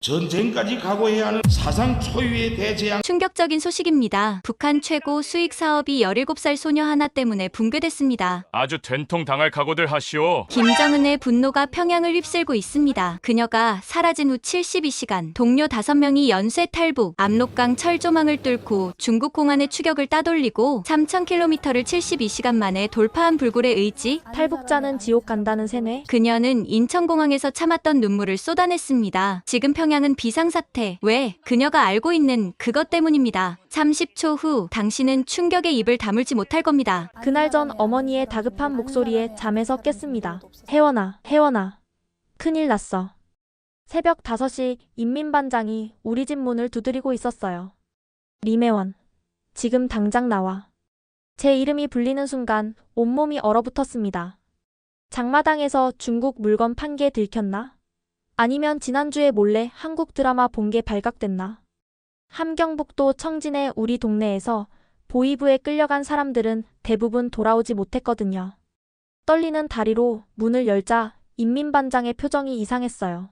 전쟁까지 각오해야 하는 사상 초유의 대재앙. 충격적인 소식입니다. 북한 최고 수익 사업이 17살 소녀 하나 때문에 붕괴됐습니다. 아주 된통 당할 각오들 하시오. 김정은의 분노가 평양을 휩쓸고 있습니다. 그녀가 사라진 후 72시간, 동료 5명이 연쇄 탈북, 압록강 철조망을 뚫고 중국 공안의 추격을 따돌리고 3,000km를 72시간 만에 돌파한 불굴의 의지. 탈북자는 지옥 간다는 세뇌? 그녀는 인천공항에서 참았던 눈물을 쏟아냈습니다. 지금 평양은 비상사태. 왜? 그녀가 알고 있는 그것 때문입니다. 30초 후 당신은 충격에 입을 다물지 못할 겁니다. 그날 전 어머니의 다급한 목소리에 잠에서 깼습니다. 혜원아, 혜원아. 큰일 났어. 새벽 5시 인민반장이 우리 집 문을 두드리고 있었어요. 리메원, 지금 당장 나와. 제 이름이 불리는 순간 온몸이 얼어붙었습니다. 장마당에서 중국 물건 판 게 들켰나? 아니면 지난주에 몰래 한국 드라마 본 게 발각됐나? 함경북도 청진의 우리 동네에서 보이부에 끌려간 사람들은 대부분 돌아오지 못했거든요. 떨리는 다리로 문을 열자 인민반장의 표정이 이상했어요.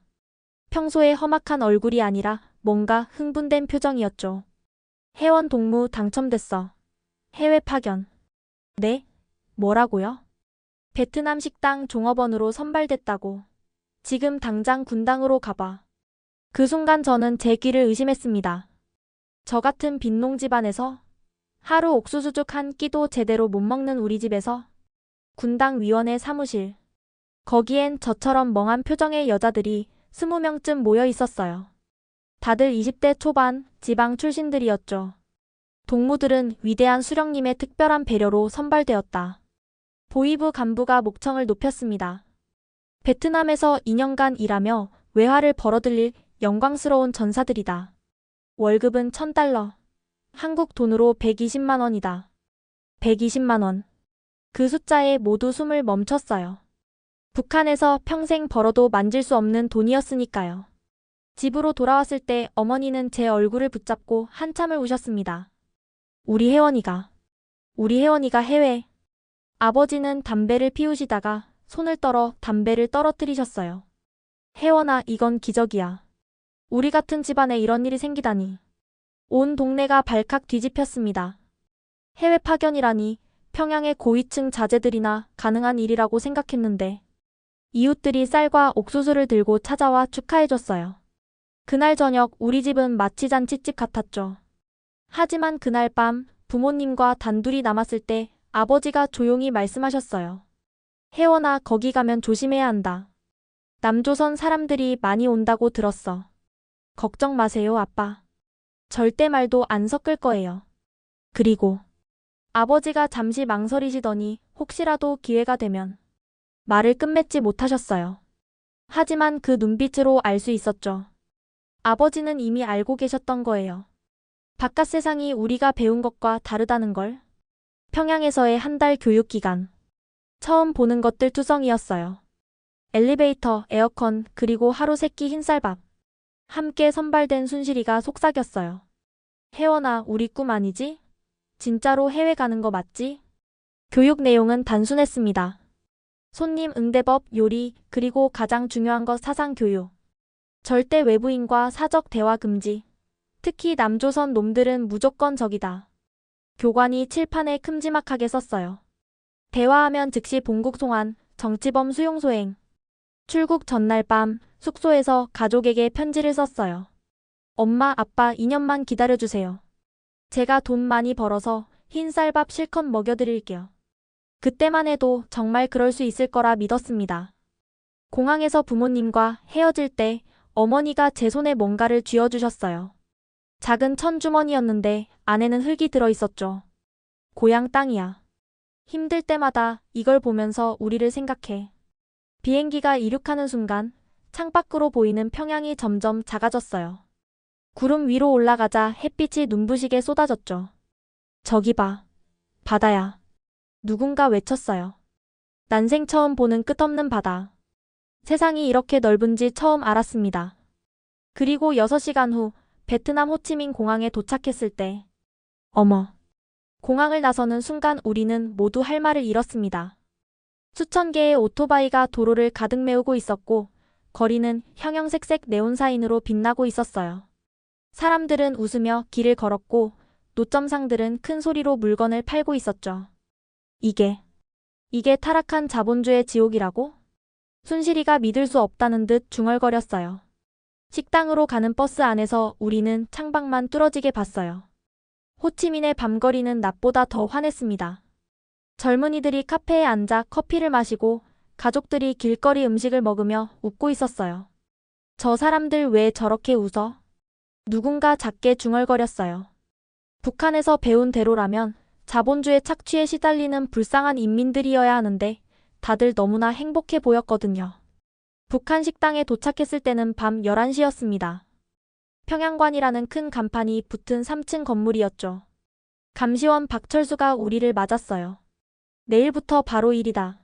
평소에 험악한 얼굴이 아니라 뭔가 흥분된 표정이었죠. 회원 동무 당첨됐어. 해외 파견. 네? 뭐라고요? 베트남 식당 종업원으로 선발됐다고. 지금 당장 군당으로 가봐. 그 순간 저는 제 귀를 의심했습니다. 저 같은 빈농 집안에서, 하루 옥수수죽 한 끼도 제대로 못 먹는 우리 집에서, 군당위원회 사무실. 거기엔 저처럼 멍한 표정의 여자들이 20명쯤 모여 있었어요. 다들 20대 초반 지방 출신들이었죠. 동무들은 위대한 수령님의 특별한 배려로 선발되었다. 보이부 간부가 목청을 높였습니다. 베트남에서 2년간 일하며 외화를 벌어들일 영광스러운 전사들이다. 월급은 1,000달러. 한국 돈으로 120만 원이다. 120만 원. 그 숫자에 모두 숨을 멈췄어요. 북한에서 평생 벌어도 만질 수 없는 돈이었으니까요. 집으로 돌아왔을 때 어머니는 제 얼굴을 붙잡고 한참을 우셨습니다. 우리 혜원이가 해외. 아버지는 담배를 피우시다가 손을 떨어 담배를 떨어뜨리셨어요. 혜원아, 이건 기적이야. 우리 같은 집안에 이런 일이 생기다니. 온 동네가 발칵 뒤집혔습니다. 해외 파견이라니 평양의 고위층 자제들이나 가능한 일이라고 생각했는데 이웃들이 쌀과 옥수수를 들고 찾아와 축하해줬어요. 그날 저녁 우리 집은 마치 잔치집 같았죠. 하지만 그날 밤 부모님과 단둘이 남았을 때 아버지가 조용히 말씀하셨어요. 혜원아, 거기 가면 조심해야 한다. 남조선 사람들이 많이 온다고 들었어. 걱정 마세요, 아빠. 절대 말도 안 섞을 거예요. 그리고 아버지가 잠시 망설이시더니 혹시라도 기회가 되면 말을 끝맺지 못하셨어요. 하지만 그 눈빛으로 알 수 있었죠. 아버지는 이미 알고 계셨던 거예요. 바깥 세상이 우리가 배운 것과 다르다는 걸. 평양에서의 한 달 교육기간. 처음 보는 것들 투성이었어요. 엘리베이터, 에어컨, 그리고 하루 3끼 흰쌀밥. 함께 선발된 순실이가 속삭였어요. 혜원아, 우리 꿈 아니지? 진짜로 해외 가는 거 맞지? 교육 내용은 단순했습니다. 손님 응대법, 요리, 그리고 가장 중요한 것 사상교육. 절대 외부인과 사적 대화 금지. 특히 남조선 놈들은 무조건 적이다. 교관이 칠판에 큼지막하게 썼어요. 대화하면 즉시 본국 송환, 정치범 수용 소행. 출국 전날 밤 숙소에서 가족에게 편지를 썼어요. 엄마, 아빠 2년만 기다려주세요. 제가 돈 많이 벌어서 흰쌀밥 실컷 먹여드릴게요. 그때만 해도 정말 그럴 수 있을 거라 믿었습니다. 공항에서 부모님과 헤어질 때 어머니가 제 손에 뭔가를 쥐어주셨어요. 작은 천주머니였는데 안에는 흙이 들어있었죠. 고향 땅이야. 힘들 때마다 이걸 보면서 우리를 생각해. 비행기가 이륙하는 순간 창밖으로 보이는 평양이 점점 작아졌어요. 구름 위로 올라가자 햇빛이 눈부시게 쏟아졌죠. 저기 봐. 바다야. 누군가 외쳤어요. 난생 처음 보는 끝없는 바다. 세상이 이렇게 넓은지 처음 알았습니다. 그리고 6시간 후 베트남 호치민 공항에 도착했을 때 어머. 공항을 나서는 순간 우리는 모두 할 말을 잃었습니다. 수천 개의 오토바이가 도로를 가득 메우고 있었고 거리는 형형색색 네온사인으로 빛나고 있었어요. 사람들은 웃으며 길을 걸었고 노점상들은 큰 소리로 물건을 팔고 있었죠. 이게 타락한 자본주의 지옥이라고? 순실이가 믿을 수 없다는 듯 중얼거렸어요. 식당으로 가는 버스 안에서 우리는 창밖만 뚫어지게 봤어요. 호치민의 밤거리는 낮보다 더 환했습니다. 젊은이들이 카페에 앉아 커피를 마시고 가족들이 길거리 음식을 먹으며 웃고 있었어요. 저 사람들 왜 저렇게 웃어? 누군가 작게 중얼거렸어요. 북한에서 배운 대로라면 자본주의 착취에 시달리는 불쌍한 인민들이어야 하는데 다들 너무나 행복해 보였거든요. 북한 식당에 도착했을 때는 밤 11시였습니다. 평양관이라는 큰 간판이 붙은 3층 건물이었죠. 감시원 박철수가 우리를 맞았어요. 내일부터 바로 일이다.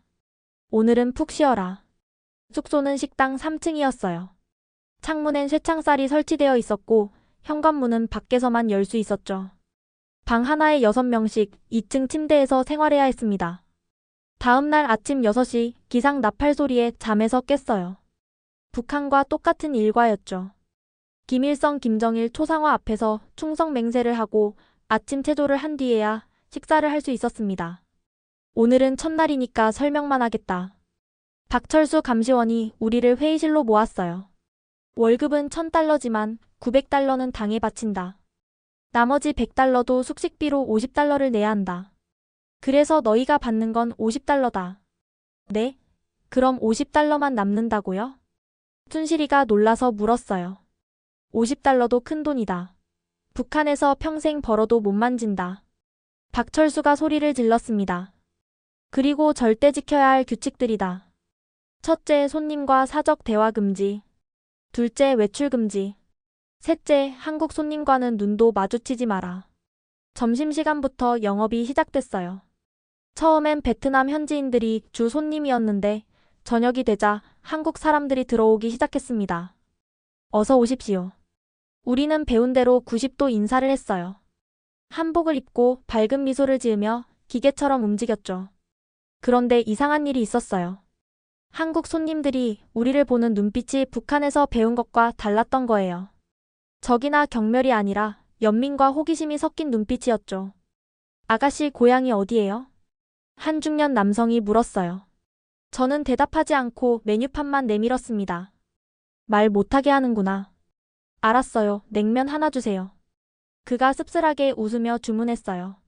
오늘은 푹 쉬어라. 숙소는 식당 3층이었어요. 창문엔 쇠창살이 설치되어 있었고 현관문은 밖에서만 열 수 있었죠. 방 하나에 6명씩 2층 침대에서 생활해야 했습니다. 다음 날 아침 6시 기상 나팔 소리에 잠에서 깼어요. 북한과 똑같은 일과였죠. 김일성, 김정일 초상화 앞에서 충성 맹세를 하고 아침 체조를 한 뒤에야 식사를 할 수 있었습니다. 오늘은 첫날이니까 설명만 하겠다. 박철수 감시원이 우리를 회의실로 모았어요. 월급은 1000달러지만 900달러는 당에 바친다. 나머지 100달러도 숙식비로 50달러를 내야 한다. 그래서 너희가 받는 건 50달러다. 네? 그럼 50달러만 남는다고요? 순실이가 놀라서 물었어요. 50달러도 큰 돈이다. 북한에서 평생 벌어도 못 만진다. 박철수가 소리를 질렀습니다. 그리고 절대 지켜야 할 규칙들이다. 첫째, 손님과 사적 대화 금지. 둘째, 외출 금지. 셋째, 한국 손님과는 눈도 마주치지 마라. 점심시간부터 영업이 시작됐어요. 처음엔 베트남 현지인들이 주 손님이었는데 저녁이 되자 한국 사람들이 들어오기 시작했습니다. 어서 오십시오. 우리는 배운 대로 90도 인사를 했어요. 한복을 입고 밝은 미소를 지으며 기계처럼 움직였죠. 그런데 이상한 일이 있었어요. 한국 손님들이 우리를 보는 눈빛이 북한에서 배운 것과 달랐던 거예요. 적이나 경멸이 아니라 연민과 호기심이 섞인 눈빛이었죠. 아가씨 고향이 어디예요? 한 중년 남성이 물었어요. 저는 대답하지 않고 메뉴판만 내밀었습니다. 말 못하게 하는구나. 알았어요. 냉면 하나 주세요. 그가 씁쓸하게 웃으며 주문했어요.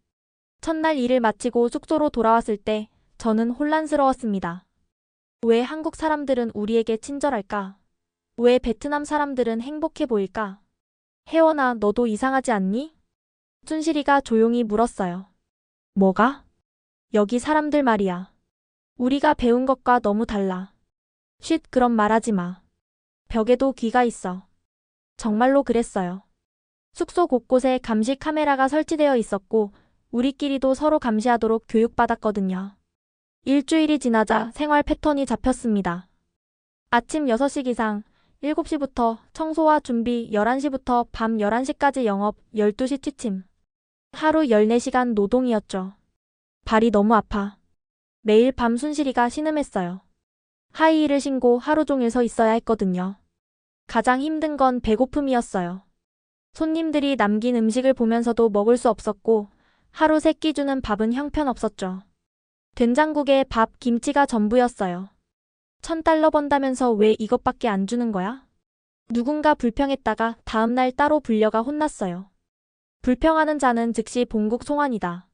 첫날 일을 마치고 숙소로 돌아왔을 때 저는 혼란스러웠습니다. 왜 한국 사람들은 우리에게 친절할까? 왜 베트남 사람들은 행복해 보일까? 혜원아, 너도 이상하지 않니? 순실이가 조용히 물었어요. 뭐가? 여기 사람들 말이야. 우리가 배운 것과 너무 달라. 쉿, 그런 말하지 마. 벽에도 귀가 있어. 정말로 그랬어요. 숙소 곳곳에 감시 카메라가 설치되어 있었고 우리끼리도 서로 감시하도록 교육받았거든요. 일주일이 지나자 생활 패턴이 잡혔습니다. 아침 6시 기상, 7시부터 청소와 준비, 11시부터 밤 11시까지 영업, 12시 취침. 하루 14시간 노동이었죠. 발이 너무 아파. 매일 밤 순실이가 신음했어요. 하이힐을 신고 하루 종일 서 있어야 했거든요. 가장 힘든 건 배고픔이었어요. 손님들이 남긴 음식을 보면서도 먹을 수 없었고 하루 3끼 주는 밥은 형편없었죠. 된장국에 밥, 김치가 전부였어요. 1000달러 번다면서 왜 이것밖에 안 주는 거야? 누군가 불평했다가 다음날 따로 불려가 혼났어요. 불평하는 자는 즉시 본국 송환이다.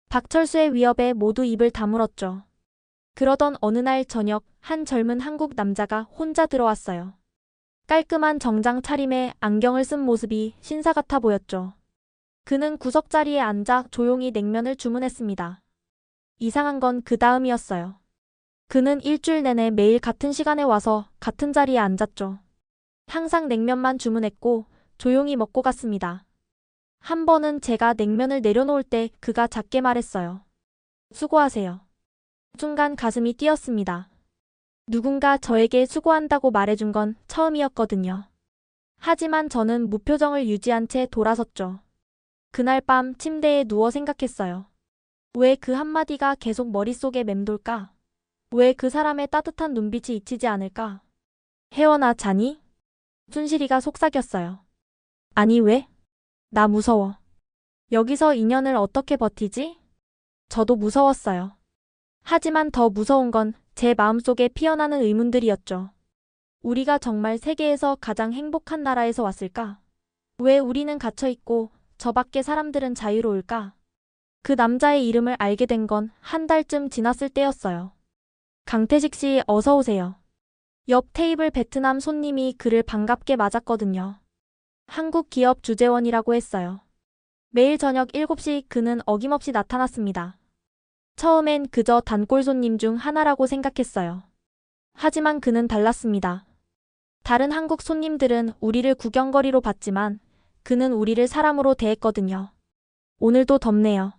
박철수의 위협에 모두 입을 다물었죠. 그러던 어느 날 저녁 한 젊은 한국 남자가 혼자 들어왔어요. 깔끔한 정장 차림에 안경을 쓴 모습이 신사 같아 보였죠. 그는 구석자리에 앉아 조용히 냉면을 주문했습니다. 이상한 건 그 다음이었어요. 그는 일주일 내내 매일 같은 시간에 와서 같은 자리에 앉았죠. 항상 냉면만 주문했고 조용히 먹고 갔습니다. 한 번은 제가 냉면을 내려놓을 때 그가 작게 말했어요. 수고하세요. 순간 가슴이 뛰었습니다. 누군가 저에게 수고한다고 말해준 건 처음이었거든요. 하지만 저는 무표정을 유지한 채 돌아섰죠. 그날 밤 침대에 누워 생각했어요. 왜 그 한마디가 계속 머릿속에 맴돌까? 왜 그 사람의 따뜻한 눈빛이 잊히지 않을까? 혜원아, 자니? 순실이가 속삭였어요. 아니, 왜? 나 무서워. 여기서 2년을 어떻게 버티지? 저도 무서웠어요. 하지만 더 무서운 건 제 마음속에 피어나는 의문들이었죠. 우리가 정말 세계에서 가장 행복한 나라에서 왔을까? 왜 우리는 갇혀있고 저 밖의 사람들은 자유로울까? 그 남자의 이름을 알게 된 건 한 달쯤 지났을 때였어요. 강태식 씨, 어서 오세요. 옆 테이블 베트남 손님이 그를 반갑게 맞았거든요. 한국 기업 주재원이라고 했어요. 매일 저녁 7시 그는 어김없이 나타났습니다. 처음엔 그저 단골 손님 중 하나라고 생각했어요. 하지만 그는 달랐습니다. 다른 한국 손님들은 우리를 구경거리로 봤지만 그는 우리를 사람으로 대했거든요. 오늘도 덥네요.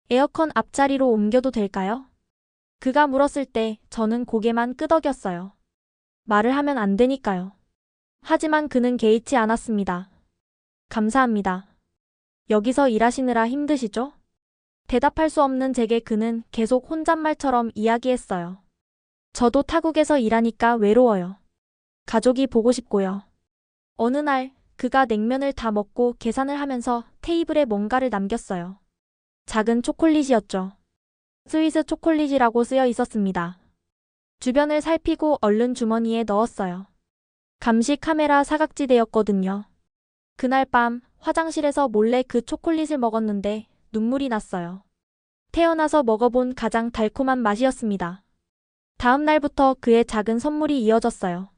에어컨 앞자리로 옮겨도 될까요? 그가 물었을 때 저는 고개만 끄덕였어요. 말을 하면 안 되니까요. 하지만 그는 개의치 않았습니다. 감사합니다. 여기서 일하시느라 힘드시죠? 대답할 수 없는 제게 그는 계속 혼잣말처럼 이야기했어요. 저도 타국에서 일하니까 외로워요. 가족이 보고 싶고요. 어느 날 그가 냉면을 다 먹고 계산을 하면서 테이블에 뭔가를 남겼어요. 작은 초콜릿이었죠. 스위스 초콜릿이라고 쓰여 있었습니다. 주변을 살피고 얼른 주머니에 넣었어요. 감시 카메라 사각지대였거든요. 그날 밤 화장실에서 몰래 그 초콜릿을 먹었는데 눈물이 났어요. 태어나서 먹어본 가장 달콤한 맛이었습니다. 다음 날부터 그의 작은 선물이 이어졌어요.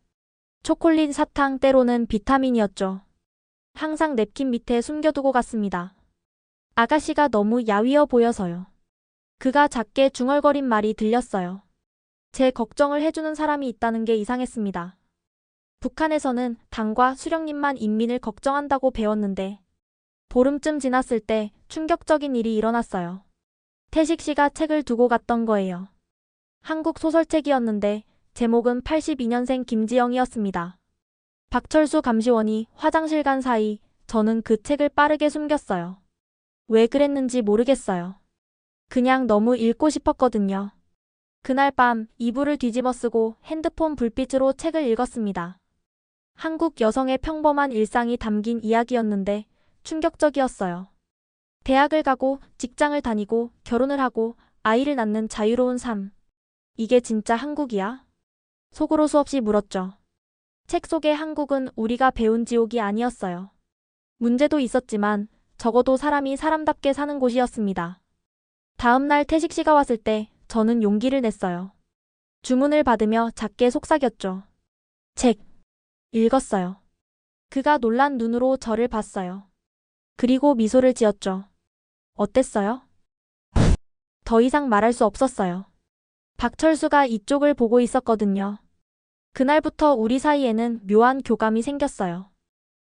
초콜릿, 사탕, 때로는 비타민이었죠. 항상 냅킨 밑에 숨겨두고 갔습니다. 아가씨가 너무 야위어 보여서요. 그가 작게 중얼거린 말이 들렸어요. 제 걱정을 해주는 사람이 있다는 게 이상했습니다. 북한에서는 당과 수령님만 인민을 걱정한다고 배웠는데 보름쯤 지났을 때 충격적인 일이 일어났어요. 태식 씨가 책을 두고 갔던 거예요. 한국 소설책이었는데 제목은 82년생 김지영이었습니다. 박철수 감시원이 화장실 간 사이 저는 그 책을 빠르게 숨겼어요. 왜 그랬는지 모르겠어요. 그냥 너무 읽고 싶었거든요. 그날 밤 이불을 뒤집어 쓰고 핸드폰 불빛으로 책을 읽었습니다. 한국 여성의 평범한 일상이 담긴 이야기였는데 충격적이었어요. 대학을 가고 직장을 다니고 결혼을 하고 아이를 낳는 자유로운 삶. 이게 진짜 한국이야? 속으로 수없이 물었죠. 책 속의 한국은 우리가 배운 지옥이 아니었어요. 문제도 있었지만 적어도 사람이 사람답게 사는 곳이었습니다. 다음 날 태식 씨가 왔을 때 저는 용기를 냈어요. 주문을 받으며 작게 속삭였죠. 책. 읽었어요. 그가 놀란 눈으로 저를 봤어요. 그리고 미소를 지었죠. 어땠어요? 더 이상 말할 수 없었어요. 박철수가 이쪽을 보고 있었거든요. 그날부터 우리 사이에는 묘한 교감이 생겼어요.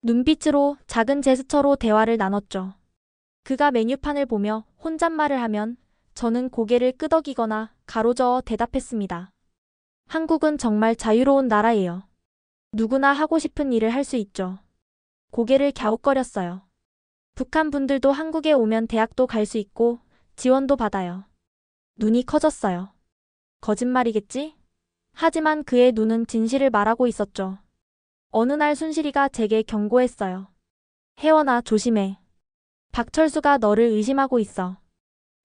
눈빛으로 작은 제스처로 대화를 나눴죠. 그가 메뉴판을 보며 혼잣말을 하면 저는 고개를 끄덕이거나 가로저어 대답했습니다. 한국은 정말 자유로운 나라예요. 누구나 하고 싶은 일을 할 수 있죠. 고개를 갸웃거렸어요. 북한 분들도 한국에 오면 대학도 갈 수 있고 지원도 받아요. 눈이 커졌어요. 거짓말이겠지? 하지만 그의 눈은 진실을 말하고 있었죠. 어느 날 순실이가 제게 경고했어요. 혜원아, 조심해. 박철수가 너를 의심하고 있어.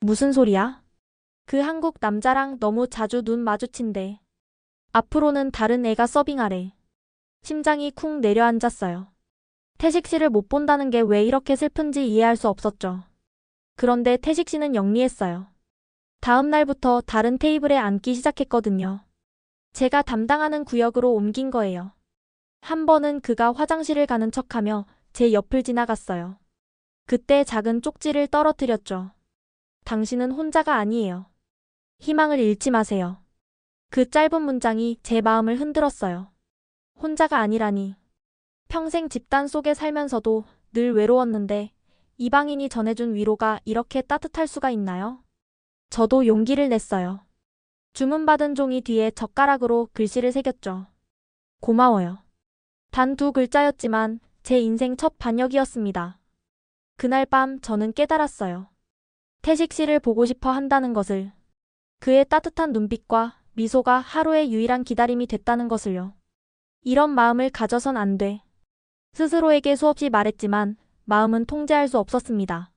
무슨 소리야? 그 한국 남자랑 너무 자주 눈 마주친대. 앞으로는 다른 애가 서빙하래. 심장이 쿵 내려앉았어요. 태식 씨를 못 본다는 게 왜 이렇게 슬픈지 이해할 수 없었죠. 그런데 태식 씨는 영리했어요. 다음 날부터 다른 테이블에 앉기 시작했거든요. 제가 담당하는 구역으로 옮긴 거예요. 한 번은 그가 화장실을 가는 척하며 제 옆을 지나갔어요. 그때 작은 쪽지를 떨어뜨렸죠. 당신은 혼자가 아니에요. 희망을 잃지 마세요. 그 짧은 문장이 제 마음을 흔들었어요. 혼자가 아니라니. 평생 집단 속에 살면서도 늘 외로웠는데 이방인이 전해준 위로가 이렇게 따뜻할 수가 있나요? 저도 용기를 냈어요. 주문받은 종이 뒤에 젓가락으로 글씨를 새겼죠. 고마워요. 단 2글자였지만 제 인생 첫 반역이었습니다. 그날 밤 저는 깨달았어요. 태식 씨를 보고 싶어 한다는 것을. 그의 따뜻한 눈빛과 미소가 하루의 유일한 기다림이 됐다는 것을요. 이런 마음을 가져선 안 돼. 스스로에게 수없이 말했지만 마음은 통제할 수 없었습니다.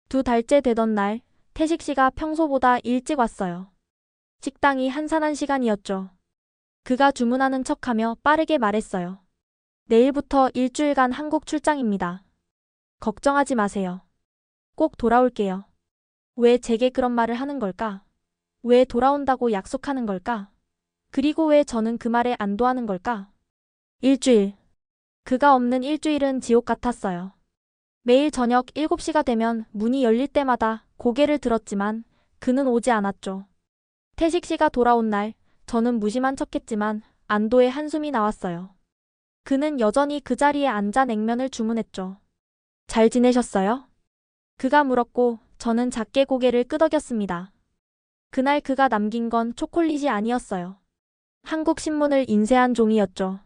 2달째 되던 날, 태식 씨가 평소보다 일찍 왔어요. 식당이 한산한 시간이었죠. 그가 주문하는 척하며 빠르게 말했어요. 내일부터 일주일간 한국 출장입니다. 걱정하지 마세요. 꼭 돌아올게요. 왜 제게 그런 말을 하는 걸까? 왜 돌아온다고 약속하는 걸까? 그리고 왜 저는 그 말에 안도하는 걸까? 일주일. 그가 없는 일주일은 지옥 같았어요. 매일 저녁 7시가 되면 문이 열릴 때마다 고개를 들었지만 그는 오지 않았죠. 태식 씨가 돌아온 날, 저는 무심한 척했지만 안도의 한숨이 나왔어요. 그는 여전히 그 자리에 앉아 냉면을 주문했죠. 잘 지내셨어요? 그가 물었고 저는 작게 고개를 끄덕였습니다. 그날 그가 남긴 건 초콜릿이 아니었어요. 한국 신문을 인쇄한 종이였죠.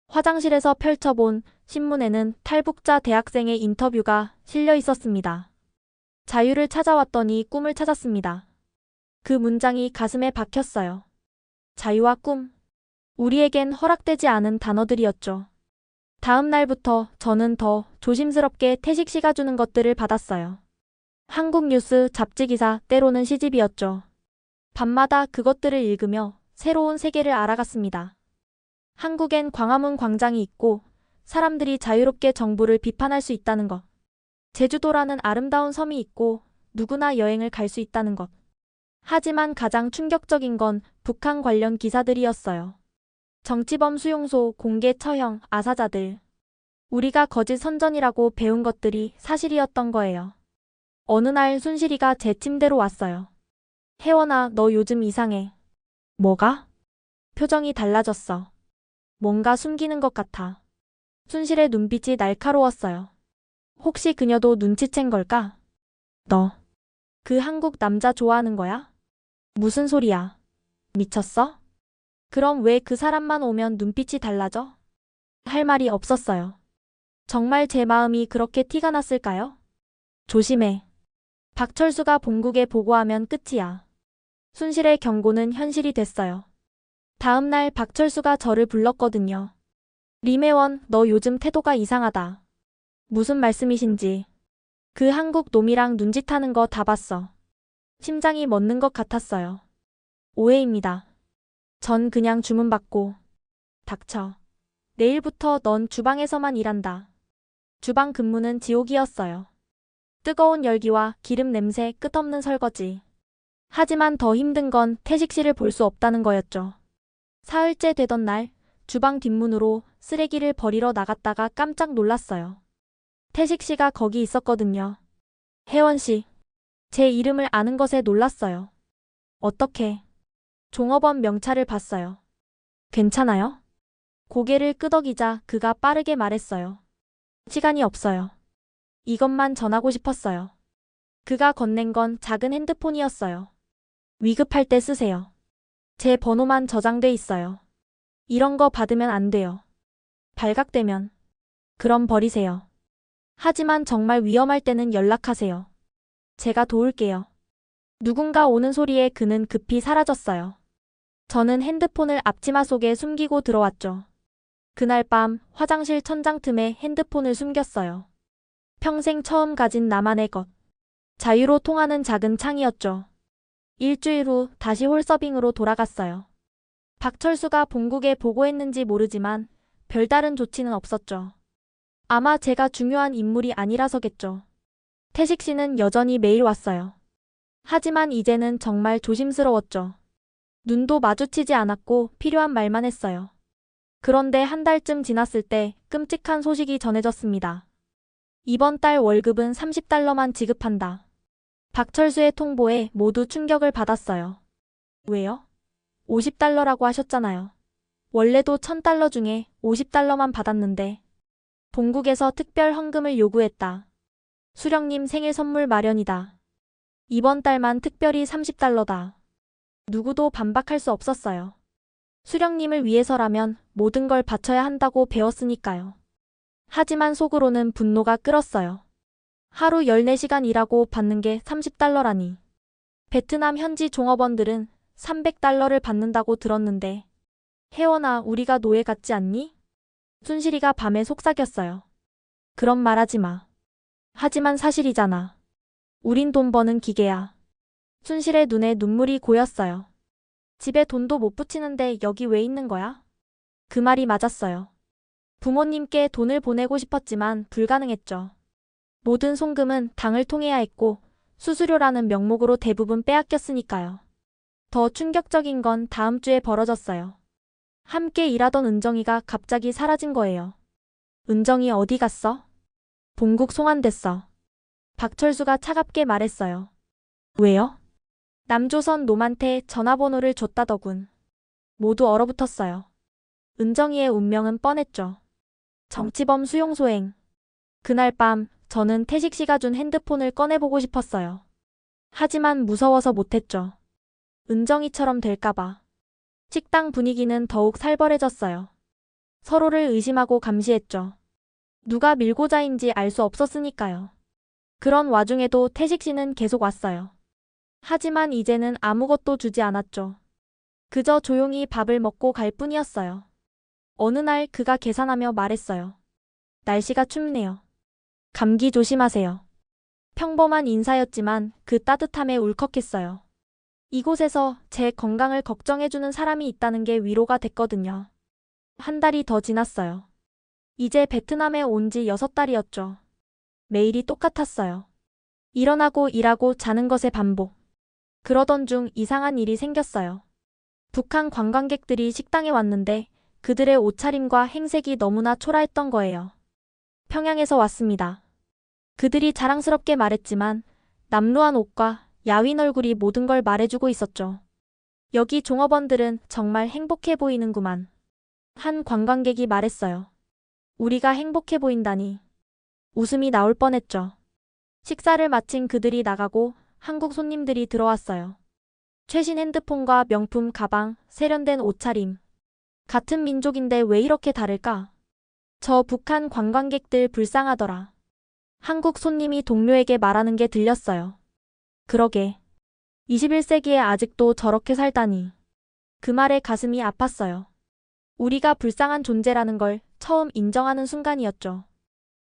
화장실에서 펼쳐본 신문에는 탈북자 대학생의 인터뷰가 실려 있었습니다. 자유를 찾아왔더니 꿈을 찾았습니다. 그 문장이 가슴에 박혔어요. 자유와 꿈. 우리에겐 허락되지 않은 단어들이었죠. 다음 날부터 저는 더 조심스럽게 태식 씨가 주는 것들을 받았어요. 한국 뉴스 잡지 기사, 때로는 시집이었죠. 밤마다 그것들을 읽으며 새로운 세계를 알아갔습니다. 한국엔 광화문 광장이 있고 사람들이 자유롭게 정부를 비판할 수 있다는 것. 제주도라는 아름다운 섬이 있고 누구나 여행을 갈 수 있다는 것. 하지만 가장 충격적인 건 북한 관련 기사들이었어요. 정치범 수용소, 공개 처형, 아사자들. 우리가 거짓 선전이라고 배운 것들이 사실이었던 거예요. 어느 날 순실이가 제 침대로 왔어요. 혜원아, 너 요즘 이상해. 뭐가? 표정이 달라졌어. 뭔가 숨기는 것 같아. 순실의 눈빛이 날카로웠어요. 혹시 그녀도 눈치챈 걸까? 너, 그 한국 남자 좋아하는 거야? 무슨 소리야? 미쳤어? 그럼 왜 그 사람만 오면 눈빛이 달라져? 할 말이 없었어요. 정말 제 마음이 그렇게 티가 났을까요? 조심해. 박철수가 본국에 보고하면 끝이야. 순실의 경고는 현실이 됐어요. 다음 날 박철수가 저를 불렀거든요. 림혜원, 너 요즘 태도가 이상하다. 무슨 말씀이신지. 그 한국 놈이랑 눈짓하는 거 다 봤어. 심장이 멎는 것 같았어요. 오해입니다. 전 그냥 주문받고. 닥쳐. 내일부터 넌 주방에서만 일한다. 주방 근무는 지옥이었어요. 뜨거운 열기와 기름 냄새, 끝없는 설거지. 하지만 더 힘든 건 태식 씨를 볼 수 없다는 거였죠. 사흘째 되던 날, 주방 뒷문으로 쓰레기를 버리러 나갔다가 깜짝 놀랐어요. 태식 씨가 거기 있었거든요. 혜원 씨. 제 이름을 아는 것에 놀랐어요. 어떻게? 종업원 명찰을 봤어요. 괜찮아요? 고개를 끄덕이자 그가 빠르게 말했어요. 시간이 없어요. 이것만 전하고 싶었어요. 그가 건넨 건 작은 핸드폰이었어요. 위급할 때 쓰세요. 제 번호만 저장돼 있어요. 이런 거 받으면 안 돼요. 발각되면. 그럼 버리세요. 하지만 정말 위험할 때는 연락하세요. 제가 도울게요. 누군가 오는 소리에 그는 급히 사라졌어요. 저는 핸드폰을 앞치마 속에 숨기고 들어왔죠. 그날 밤 화장실 천장 틈에 핸드폰을 숨겼어요. 평생 처음 가진 나만의 것. 자유로 통하는 작은 창이었죠. 일주일 후 다시 홀서빙으로 돌아갔어요. 박철수가 본국에 보고했는지 모르지만 별다른 조치는 없었죠. 아마 제가 중요한 인물이 아니라서겠죠. 태식 씨는 여전히 매일 왔어요. 하지만 이제는 정말 조심스러웠죠. 눈도 마주치지 않았고 필요한 말만 했어요. 그런데 한 달쯤 지났을 때 끔찍한 소식이 전해졌습니다. 이번 달 월급은 30달러만 지급한다. 박철수의 통보에 모두 충격을 받았어요. 왜요? 50달러라고 하셨잖아요. 원래도 1000달러 중에 50달러만 받았는데. 본국에서 특별 헌금을 요구했다. 수령님 생일 선물 마련이다. 이번 달만 특별히 30달러다. 누구도 반박할 수 없었어요. 수령님을 위해서라면 모든 걸 바쳐야 한다고 배웠으니까요. 하지만 속으로는 분노가 끓었어요. 하루 14시간 일하고 받는 게 30달러라니. 베트남 현지 종업원들은 300달러를 받는다고 들었는데 혜원아, 우리가 노예 같지 않니? 순실이가 밤에 속삭였어요. 그런 말 하지 마. 하지만 사실이잖아. 우린 돈 버는 기계야. 순실의 눈에 눈물이 고였어요. 집에 돈도 못 붙이는데 여기 왜 있는 거야? 그 말이 맞았어요. 부모님께 돈을 보내고 싶었지만 불가능했죠. 모든 송금은 당을 통해야 했고 수수료라는 명목으로 대부분 빼앗겼으니까요. 더 충격적인 건 다음 주에 벌어졌어요. 함께 일하던 은정이가 갑자기 사라진 거예요. 은정이 어디 갔어? 본국 송환됐어. 박철수가 차갑게 말했어요. 왜요? 남조선 놈한테 전화번호를 줬다더군. 모두 얼어붙었어요. 은정이의 운명은 뻔했죠. 정치범 수용소행. 그날 밤 저는 태식 씨가 준 핸드폰을 꺼내보고 싶었어요. 하지만 무서워서 못했죠. 은정이처럼 될까봐. 식당 분위기는 더욱 살벌해졌어요. 서로를 의심하고 감시했죠. 누가 밀고자인지 알 수 없었으니까요. 그런 와중에도 태식 씨는 계속 왔어요. 하지만 이제는 아무것도 주지 않았죠. 그저 조용히 밥을 먹고 갈 뿐이었어요. 어느 날 그가 계산하며 말했어요. 날씨가 춥네요. 감기 조심하세요. 평범한 인사였지만 그 따뜻함에 울컥했어요. 이곳에서 제 건강을 걱정해주는 사람이 있다는 게 위로가 됐거든요. 한 달이 더 지났어요. 이제 베트남에 온 지 6달이었죠. 매일이 똑같았어요. 일어나고 일하고 자는 것의 반복. 그러던 중 이상한 일이 생겼어요. 북한 관광객들이 식당에 왔는데 그들의 옷차림과 행색이 너무나 초라했던 거예요. 평양에서 왔습니다. 그들이 자랑스럽게 말했지만 남루한 옷과 야윈 얼굴이 모든 걸 말해주고 있었죠. 여기 종업원들은 정말 행복해 보이는구만. 한 관광객이 말했어요. 우리가 행복해 보인다니. 웃음이 나올 뻔했죠. 식사를 마친 그들이 나가고 한국 손님들이 들어왔어요. 최신 핸드폰과 명품 가방, 세련된 옷차림. 같은 민족인데 왜 이렇게 다를까? 저 북한 관광객들 불쌍하더라. 한국 손님이 동료에게 말하는 게 들렸어요. 그러게. 21세기에 아직도 저렇게 살다니. 그 말에 가슴이 아팠어요. 우리가 불쌍한 존재라는 걸 처음 인정하는 순간이었죠.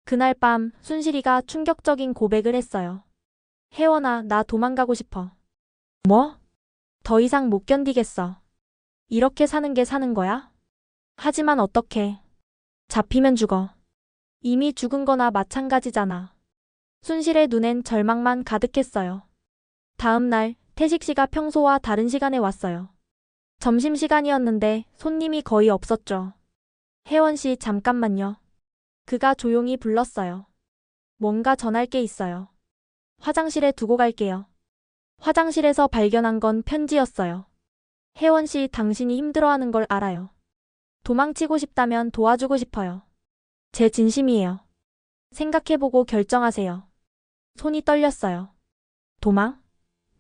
그날 밤 순실이가 충격적인 고백을 했어요. 혜원아, 나 도망가고 싶어. 뭐? 더 이상 못 견디겠어. 이렇게 사는 게 사는 거야? 하지만 어떡해. 잡히면 죽어. 이미 죽은 거나 마찬가지잖아. 순실의 눈엔 절망만 가득했어요. 다음 날 태식 씨가 평소와 다른 시간에 왔어요. 점심시간이었는데 손님이 거의 없었죠. 혜원 씨, 잠깐만요. 그가 조용히 불렀어요. 뭔가 전할 게 있어요. 화장실에 두고 갈게요. 화장실에서 발견한 건 편지였어요. 혜원 씨, 당신이 힘들어하는 걸 알아요. 도망치고 싶다면 도와주고 싶어요. 제 진심이에요. 생각해보고 결정하세요. 손이 떨렸어요. 도망?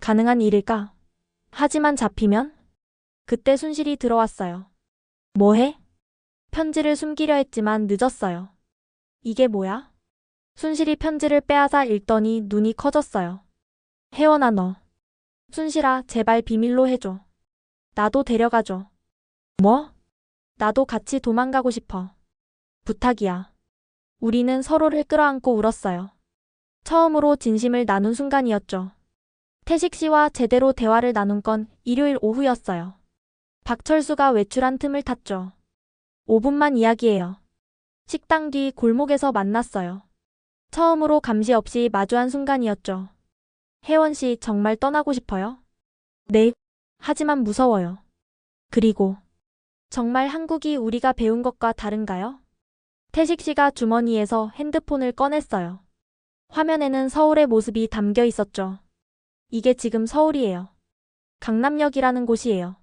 가능한 일일까? 하지만 잡히면? 그때 순실이 들어왔어요. 뭐해? 편지를 숨기려 했지만 늦었어요. 이게 뭐야? 순실이 편지를 빼앗아 읽더니 눈이 커졌어요. 혜원아, 너. 순실아, 제발 비밀로 해줘. 나도 데려가줘. 뭐? 나도 같이 도망가고 싶어. 부탁이야. 우리는 서로를 끌어안고 울었어요. 처음으로 진심을 나눈 순간이었죠. 태식 씨와 제대로 대화를 나눈 건 일요일 오후였어요. 박철수가 외출한 틈을 탔죠. 5분만 이야기해요. 식당 뒤 골목에서 만났어요. 처음으로 감시 없이 마주한 순간이었죠. 혜원 씨, 정말 떠나고 싶어요? 네. 하지만 무서워요. 그리고 정말 한국이 우리가 배운 것과 다른가요? 태식 씨가 주머니에서 핸드폰을 꺼냈어요. 화면에는 서울의 모습이 담겨 있었죠. 이게 지금 서울이에요. 강남역이라는 곳이에요.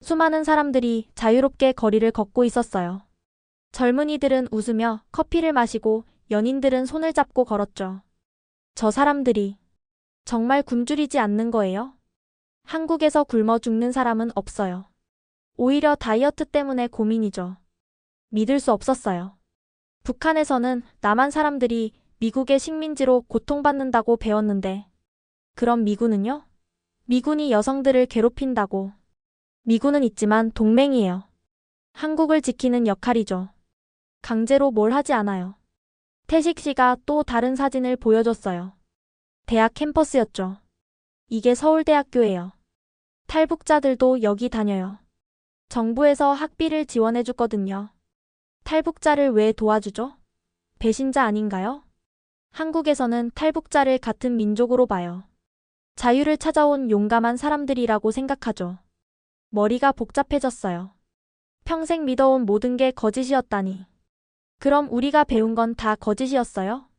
수많은 사람들이 자유롭게 거리를 걷고 있었어요. 젊은이들은 웃으며 커피를 마시고 연인들은 손을 잡고 걸었죠. 저 사람들이 정말 굶주리지 않는 거예요? 한국에서 굶어 죽는 사람은 없어요. 오히려 다이어트 때문에 고민이죠. 믿을 수 없었어요. 북한에서는 남한 사람들이 미국의 식민지로 고통받는다고 배웠는데, 그럼 미군은요? 미군이 여성들을 괴롭힌다고. 미군은 있지만 동맹이에요. 한국을 지키는 역할이죠. 강제로 뭘 하지 않아요. 태식 씨가 또 다른 사진을 보여줬어요. 대학 캠퍼스였죠. 이게 서울대학교예요. 탈북자들도 여기 다녀요. 정부에서 학비를 지원해 주거든요. 탈북자를 왜 도와주죠? 배신자 아닌가요? 한국에서는 탈북자를 같은 민족으로 봐요. 자유를 찾아온 용감한 사람들이라고 생각하죠. 머리가 복잡해졌어요. 평생 믿어온 모든 게 거짓이었다니. 그럼 우리가 배운 건 다 거짓이었어요?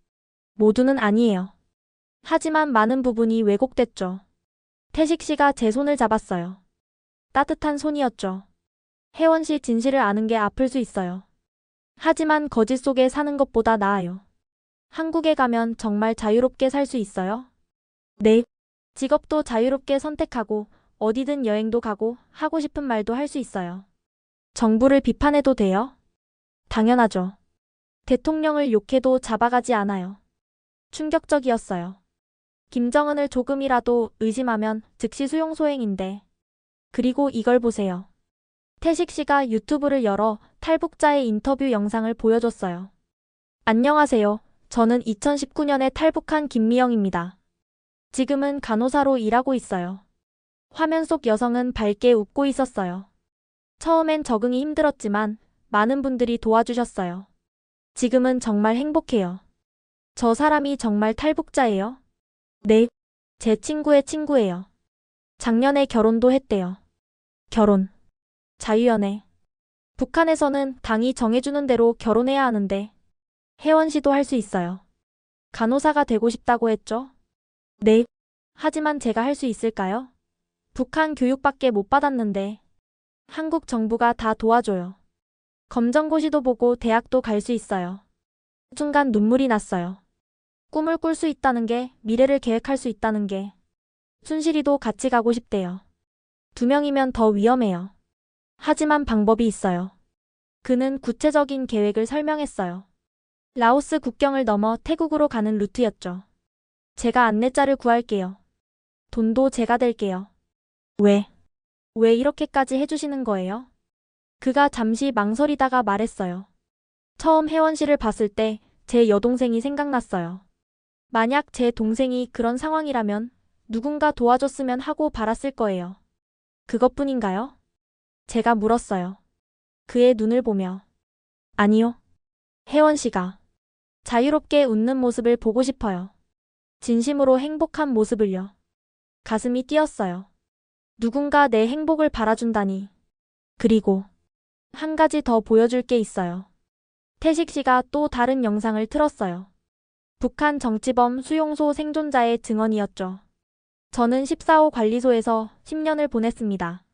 모두는 아니에요. 하지만 많은 부분이 왜곡됐죠. 태식 씨가 제 손을 잡았어요. 따뜻한 손이었죠. 혜원 씨 진실을 아는 게 아플 수 있어요. 하지만 거짓 속에 사는 것보다 나아요. 한국에 가면 정말 자유롭게 살 수 있어요? 네. 직업도 자유롭게 선택하고 어디든 여행도 가고 하고 싶은 말도 할 수 있어요. 정부를 비판해도 돼요? 당연하죠. 대통령을 욕해도 잡아가지 않아요. 충격적이었어요. 김정은을 조금이라도 의심하면 즉시 수용 소행인데. 그리고 이걸 보세요. 태식 씨가 유튜브를 열어 탈북자의 인터뷰 영상을 보여줬어요. 안녕하세요. 저는 2019년에 탈북한 김미영입니다. 지금은 간호사로 일하고 있어요. 화면 속 여성은 밝게 웃고 있었어요. 처음엔 적응이 힘들었지만 많은 분들이 도와주셨어요. 지금은 정말 행복해요. 저 사람이 정말 탈북자예요? 네. 제 친구의 친구예요. 작년에 결혼도 했대요. 결혼. 자유연애. 북한에서는 당이 정해주는 대로 결혼해야 하는데 혜원 씨도 할 수 있어요. 간호사가 되고 싶다고 했죠? 네. 하지만 제가 할 수 있을까요? 북한 교육밖에 못 받았는데 한국 정부가 다 도와줘요. 검정고시도 보고 대학도 갈 수 있어요. 순간 눈물이 났어요. 꿈을 꿀 수 있다는 게, 미래를 계획할 수 있다는 게. 순실이도 같이 가고 싶대요. 2명이면 더 위험해요. 하지만 방법이 있어요. 그는 구체적인 계획을 설명했어요. 라오스 국경을 넘어 태국으로 가는 루트였죠. 제가 안내자를 구할게요. 돈도 제가 댈게요. 왜? 왜 이렇게까지 해주시는 거예요? 그가 잠시 망설이다가 말했어요. 처음 혜원 씨를 봤을 때 제 여동생이 생각났어요. 만약 제 동생이 그런 상황이라면 누군가 도와줬으면 하고 바랐을 거예요. 그것뿐인가요? 제가 물었어요. 그의 눈을 보며. 아니요. 혜원 씨가 자유롭게 웃는 모습을 보고 싶어요. 진심으로 행복한 모습을요. 가슴이 뛰었어요. 누군가 내 행복을 바라준다니. 그리고 한 가지 더 보여줄 게 있어요. 태식 씨가 또 다른 영상을 틀었어요. 북한 정치범 수용소 생존자의 증언이었죠. 저는 14호 관리소에서 10년을 보냈습니다.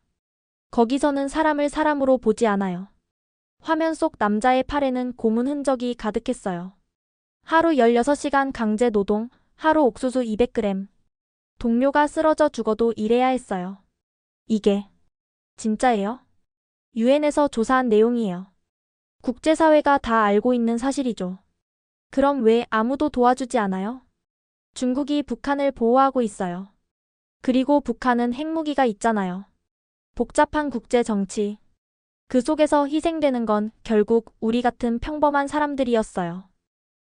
거기서는 사람을 사람으로 보지 않아요. 화면 속 남자의 팔에는 고문 흔적이 가득했어요. 하루 16시간 강제 노동, 하루 옥수수 200g. 동료가 쓰러져 죽어도 일해야 했어요. 이게 진짜예요? 유엔에서 조사한 내용이에요. 국제사회가 다 알고 있는 사실이죠. 그럼 왜 아무도 도와주지 않아요? 중국이 북한을 보호하고 있어요. 그리고 북한은 핵무기가 있잖아요. 복잡한 국제 정치. 그 속에서 희생되는 건 결국 우리 같은 평범한 사람들이었어요.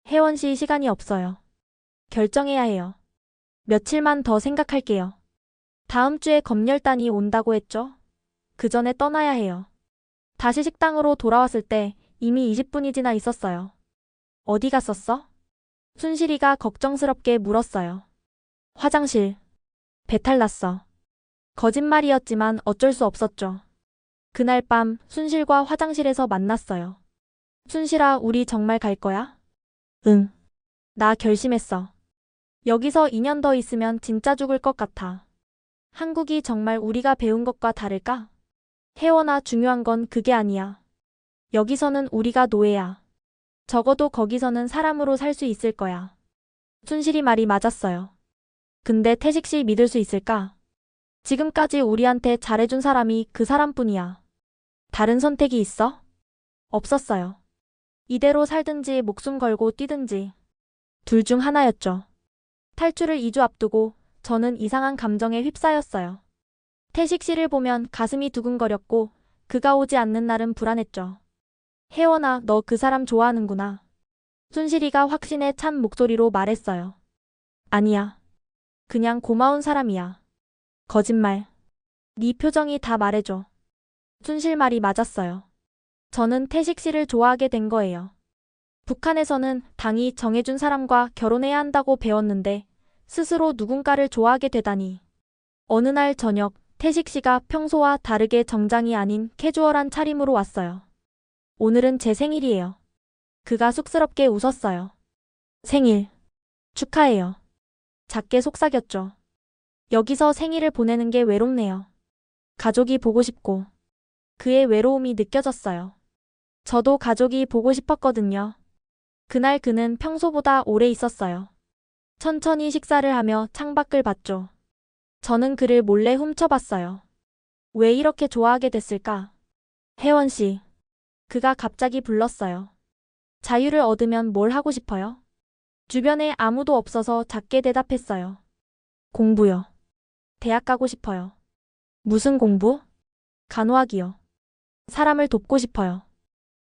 혜원 씨 시간이 없어요. 결정해야 해요. 며칠만 더 생각할게요. 다음 주에 검열단이 온다고 했죠? 그 전에 떠나야 해요. 다시 식당으로 돌아왔을 때 이미 20분이 지나 있었어요. 어디 갔었어? 순실이가 걱정스럽게 물었어요. 화장실. 배탈 났어. 거짓말이었지만 어쩔 수 없었죠. 그날 밤 순실과 화장실에서 만났어요. 순실아, 우리 정말 갈 거야? 응. 나 결심했어. 여기서 2년 더 있으면 진짜 죽을 것 같아. 한국이 정말 우리가 배운 것과 다를까? 혜원아, 중요한 건 그게 아니야. 여기서는 우리가 노예야. 적어도 거기서는 사람으로 살 수 있을 거야. 순실이 말이 맞았어요. 근데 태식 씨 믿을 수 있을까? 지금까지 우리한테 잘해준 사람이 그 사람뿐이야. 다른 선택이 있어? 없었어요. 이대로 살든지 목숨 걸고 뛰든지. 둘 중 하나였죠. 탈출을 2주 앞두고 저는 이상한 감정에 휩싸였어요. 태식 씨를 보면 가슴이 두근거렸고 그가 오지 않는 날은 불안했죠. 혜원아, 너 그 사람 좋아하는구나. 순실이가 확신에 찬 목소리로 말했어요. 아니야. 그냥 고마운 사람이야. 거짓말. 네 표정이 다 말해줘. 순실 말이 맞았어요. 저는 태식 씨를 좋아하게 된 거예요. 북한에서는 당이 정해준 사람과 결혼해야 한다고 배웠는데 스스로 누군가를 좋아하게 되다니. 어느 날 저녁 태식 씨가 평소와 다르게 정장이 아닌 캐주얼한 차림으로 왔어요. 오늘은 제 생일이에요. 그가 쑥스럽게 웃었어요. 생일 축하해요. 작게 속삭였죠. 여기서 생일을 보내는 게 외롭네요. 가족이 보고 싶고. 그의 외로움이 느껴졌어요. 저도 가족이 보고 싶었거든요. 그날 그는 평소보다 오래 있었어요. 천천히 식사를 하며 창밖을 봤죠. 저는 그를 몰래 훔쳐봤어요. 왜 이렇게 좋아하게 됐을까? 혜원 씨. 그가 갑자기 불렀어요. 자유를 얻으면 뭘 하고 싶어요? 주변에 아무도 없어서 작게 대답했어요. 공부요. 대학 가고 싶어요. 무슨 공부? 간호학이요. 사람을 돕고 싶어요.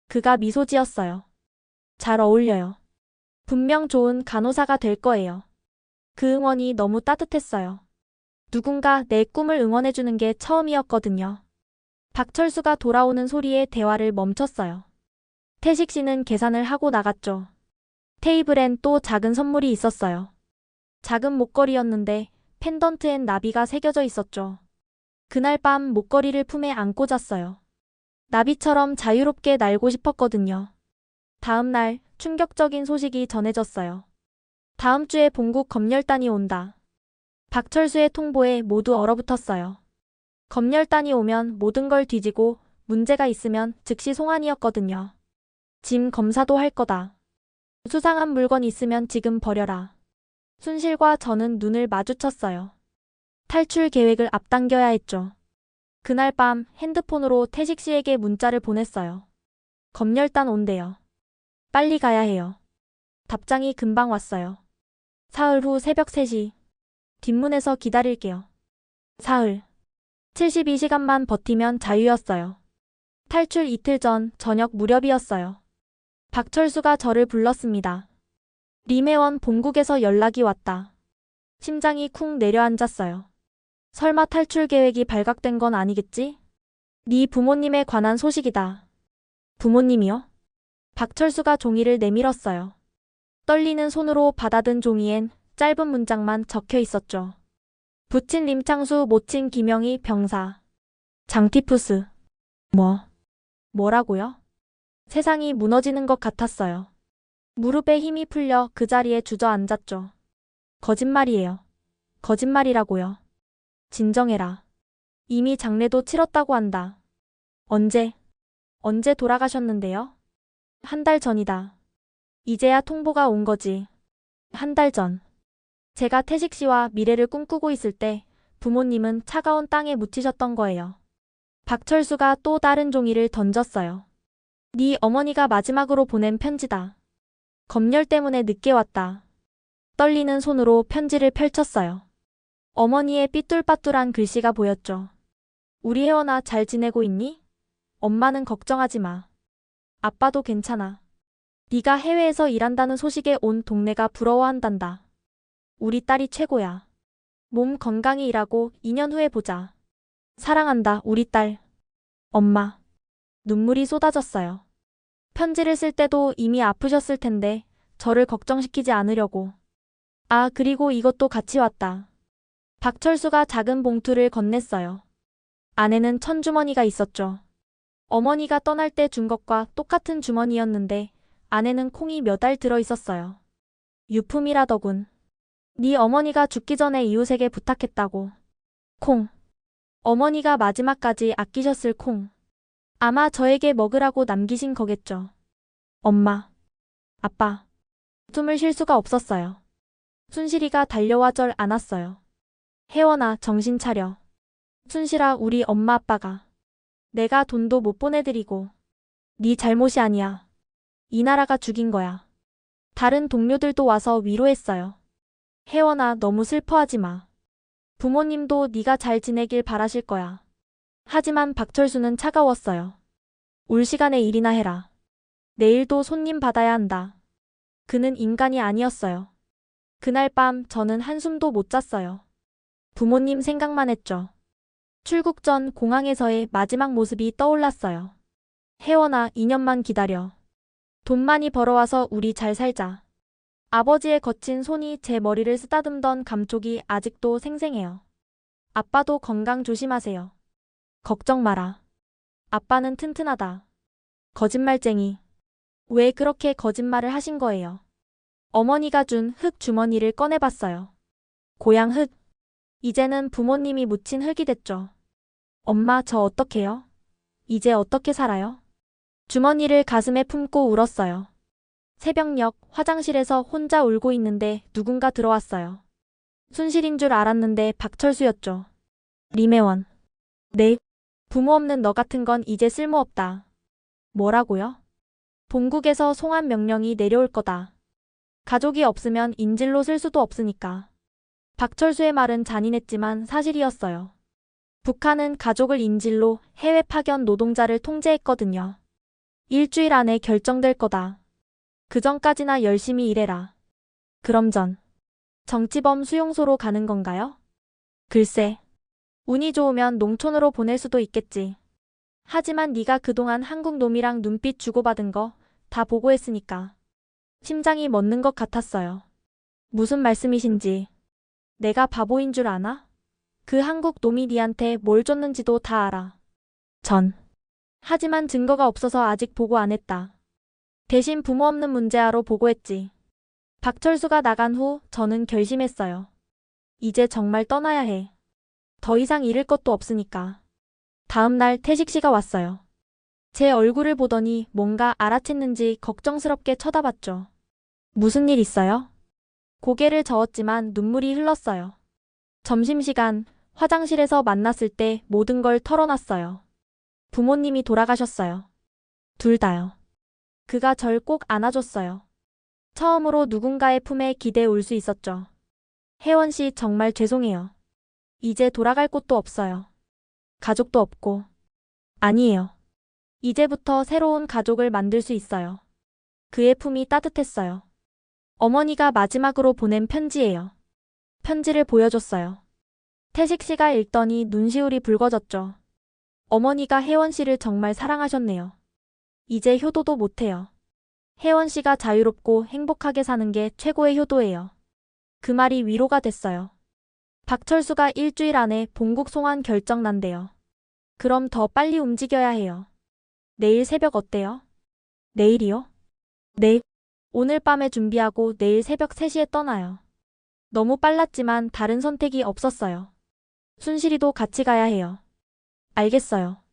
그가 미소 지었어요. 잘 어울려요. 분명 좋은 간호사가 될 거예요. 그 응원이 너무 따뜻했어요. 누군가 내 꿈을 응원해주는 게 처음이었거든요. 박철수가 돌아오는 소리에 대화를 멈췄어요. 태식 씨는 계산을 하고 나갔죠. 테이블엔 또 작은 선물이 있었어요. 작은 목걸이였는데 펜던트엔 나비가 새겨져 있었죠. 그날 밤 목걸이를 품에 안고 잤어요. 나비처럼 자유롭게 날고 싶었거든요. 다음 날 충격적인 소식이 전해졌어요. 다음 주에 본국 검열단이 온다. 박철수의 통보에 모두 얼어붙었어요. 검열단이 오면 모든 걸 뒤지고 문제가 있으면 즉시 송환이었거든요. 짐 검사도 할 거다. 수상한 물건 있으면 지금 버려라. 순실과 저는 눈을 마주쳤어요. 탈출 계획을 앞당겨야 했죠. 그날 밤 핸드폰으로 태식 씨에게 문자를 보냈어요. 검열단 온대요. 빨리 가야 해요. 답장이 금방 왔어요. 사흘 후 새벽 3시. 뒷문에서 기다릴게요. 사흘. 72시간만 버티면 자유였어요. 탈출 이틀 전 저녁 무렵이었어요. 박철수가 저를 불렀습니다. 림혜원 본국에서 연락이 왔다. 심장이 쿵 내려앉았어요. 설마 탈출 계획이 발각된 건 아니겠지? 네 부모님에 관한 소식이다. 부모님이요? 박철수가 종이를 내밀었어요. 떨리는 손으로 받아든 종이엔 짧은 문장만 적혀 있었죠. 부친 림창수, 모친 김영희 병사. 장티푸스. 뭐라고요? 세상이 무너지는 것 같았어요. 무릎에 힘이 풀려 그 자리에 주저앉았죠. 거짓말이에요. 거짓말이라고요. 진정해라. 이미 장례도 치렀다고 한다. 언제 돌아가셨는데요? 한 달 전이다. 이제야 통보가 온 거지. 한 달 전. 제가 태식 씨와 미래를 꿈꾸고 있을 때 부모님은 차가운 땅에 묻히셨던 거예요. 박철수가 또 다른 종이를 던졌어요. 네 어머니가 마지막으로 보낸 편지다. 검열 때문에 늦게 왔다. 떨리는 손으로 편지를 펼쳤어요. 어머니의 삐뚤빠뚤한 글씨가 보였죠. 우리 혜원아, 잘 지내고 있니? 엄마는 걱정하지 마. 아빠도 괜찮아. 네가 해외에서 일한다는 소식에 온 동네가 부러워한단다. 우리 딸이 최고야. 몸 건강히 일하고 2년 후에 보자. 사랑한다, 우리 딸. 엄마. 눈물이 쏟아졌어요. 편지를 쓸 때도 이미 아프셨을 텐데 저를 걱정시키지 않으려고. 아, 그리고 이것도 같이 왔다. 박철수가 작은 봉투를 건넸어요. 안에는 천주머니가 있었죠. 어머니가 떠날 때 준 것과 똑같은 주머니였는데 안에는 콩이 몇 알 들어 있었어요. 유품이라더군. 네 어머니가 죽기 전에 이웃에게 부탁했다고. 콩. 어머니가 마지막까지 아끼셨을 콩. 아마 저에게 먹으라고 남기신 거겠죠. 엄마. 아빠. 숨을 쉴 수가 없었어요. 순실이가 달려와 절 안았어요. 혜원아, 정신 차려. 순실아, 우리 엄마 아빠가. 내가 돈도 못 보내드리고. 네 잘못이 아니야. 이 나라가 죽인 거야. 다른 동료들도 와서 위로했어요. 혜원아, 너무 슬퍼하지 마. 부모님도 네가 잘 지내길 바라실 거야. 하지만 박철수는 차가웠어요. 올 시간에 일이나 해라. 내일도 손님 받아야 한다. 그는 인간이 아니었어요. 그날 밤 저는 한숨도 못 잤어요. 부모님 생각만 했죠. 출국 전 공항에서의 마지막 모습이 떠올랐어요. 혜원아, 2년만 기다려. 돈 많이 벌어와서 우리 잘 살자. 아버지의 거친 손이 제 머리를 쓰다듬던 감촉이 아직도 생생해요. 아빠도 건강 조심하세요. 걱정 마라. 아빠는 튼튼하다. 거짓말쟁이. 왜 그렇게 거짓말을 하신 거예요? 어머니가 준 흙 주머니를 꺼내봤어요. 고향 흙. 이제는 부모님이 묻힌 흙이 됐죠. 엄마, 저 어떡해요? 이제 어떻게 살아요? 주머니를 가슴에 품고 울었어요. 새벽녘 화장실에서 혼자 울고 있는데 누군가 들어왔어요. 순실인 줄 알았는데 박철수였죠. 리메원. 네. 부모 없는 너 같은 건 이제 쓸모없다. 뭐라고요? 본국에서 송환 명령이 내려올 거다. 가족이 없으면 인질로 쓸 수도 없으니까. 박철수의 말은 잔인했지만 사실이었어요. 북한은 가족을 인질로 해외 파견 노동자를 통제했거든요. 일주일 안에 결정될 거다. 그 전까지나 열심히 일해라. 그럼 정치범 수용소로 가는 건가요? 글쎄. 운이 좋으면 농촌으로 보낼 수도 있겠지. 하지만 네가 그동안 한국 놈이랑 눈빛 주고받은 거 다 보고했으니까. 심장이 멎는 것 같았어요. 무슨 말씀이신지. 내가 바보인 줄 아나? 그 한국 놈이 니한테 뭘 줬는지도 다 알아. 하지만 증거가 없어서 아직 보고 안 했다. 대신 부모 없는 문제아로 보고했지. 박철수가 나간 후 저는 결심했어요. 이제 정말 떠나야 해. 더 이상 잃을 것도 없으니까. 다음 날 태식 씨가 왔어요. 제 얼굴을 보더니 뭔가 알아챘는지 걱정스럽게 쳐다봤죠. 무슨 일 있어요? 고개를 저었지만 눈물이 흘렀어요. 점심시간 화장실에서 만났을 때 모든 걸 털어놨어요. 부모님이 돌아가셨어요. 둘 다요. 그가 절 꼭 안아줬어요. 처음으로 누군가의 품에 기대 울 수 있었죠. 혜원 씨, 정말 죄송해요. 이제 돌아갈 곳도 없어요. 가족도 없고. 아니에요. 이제부터 새로운 가족을 만들 수 있어요. 그의 품이 따뜻했어요. 어머니가 마지막으로 보낸 편지예요. 편지를 보여줬어요. 태식 씨가 읽더니 눈시울이 붉어졌죠. 어머니가 혜원 씨를 정말 사랑하셨네요. 이제 효도도 못해요. 혜원 씨가 자유롭고 행복하게 사는 게 최고의 효도예요. 그 말이 위로가 됐어요. 박철수가 일주일 안에 본국 송환 결정 난대요. 그럼 더 빨리 움직여야 해요. 내일 새벽 어때요? 내일이요? 네. 오늘 밤에 준비하고 내일 새벽 3시에 떠나요. 너무 빨랐지만 다른 선택이 없었어요. 순실이도 같이 가야 해요. 알겠어요.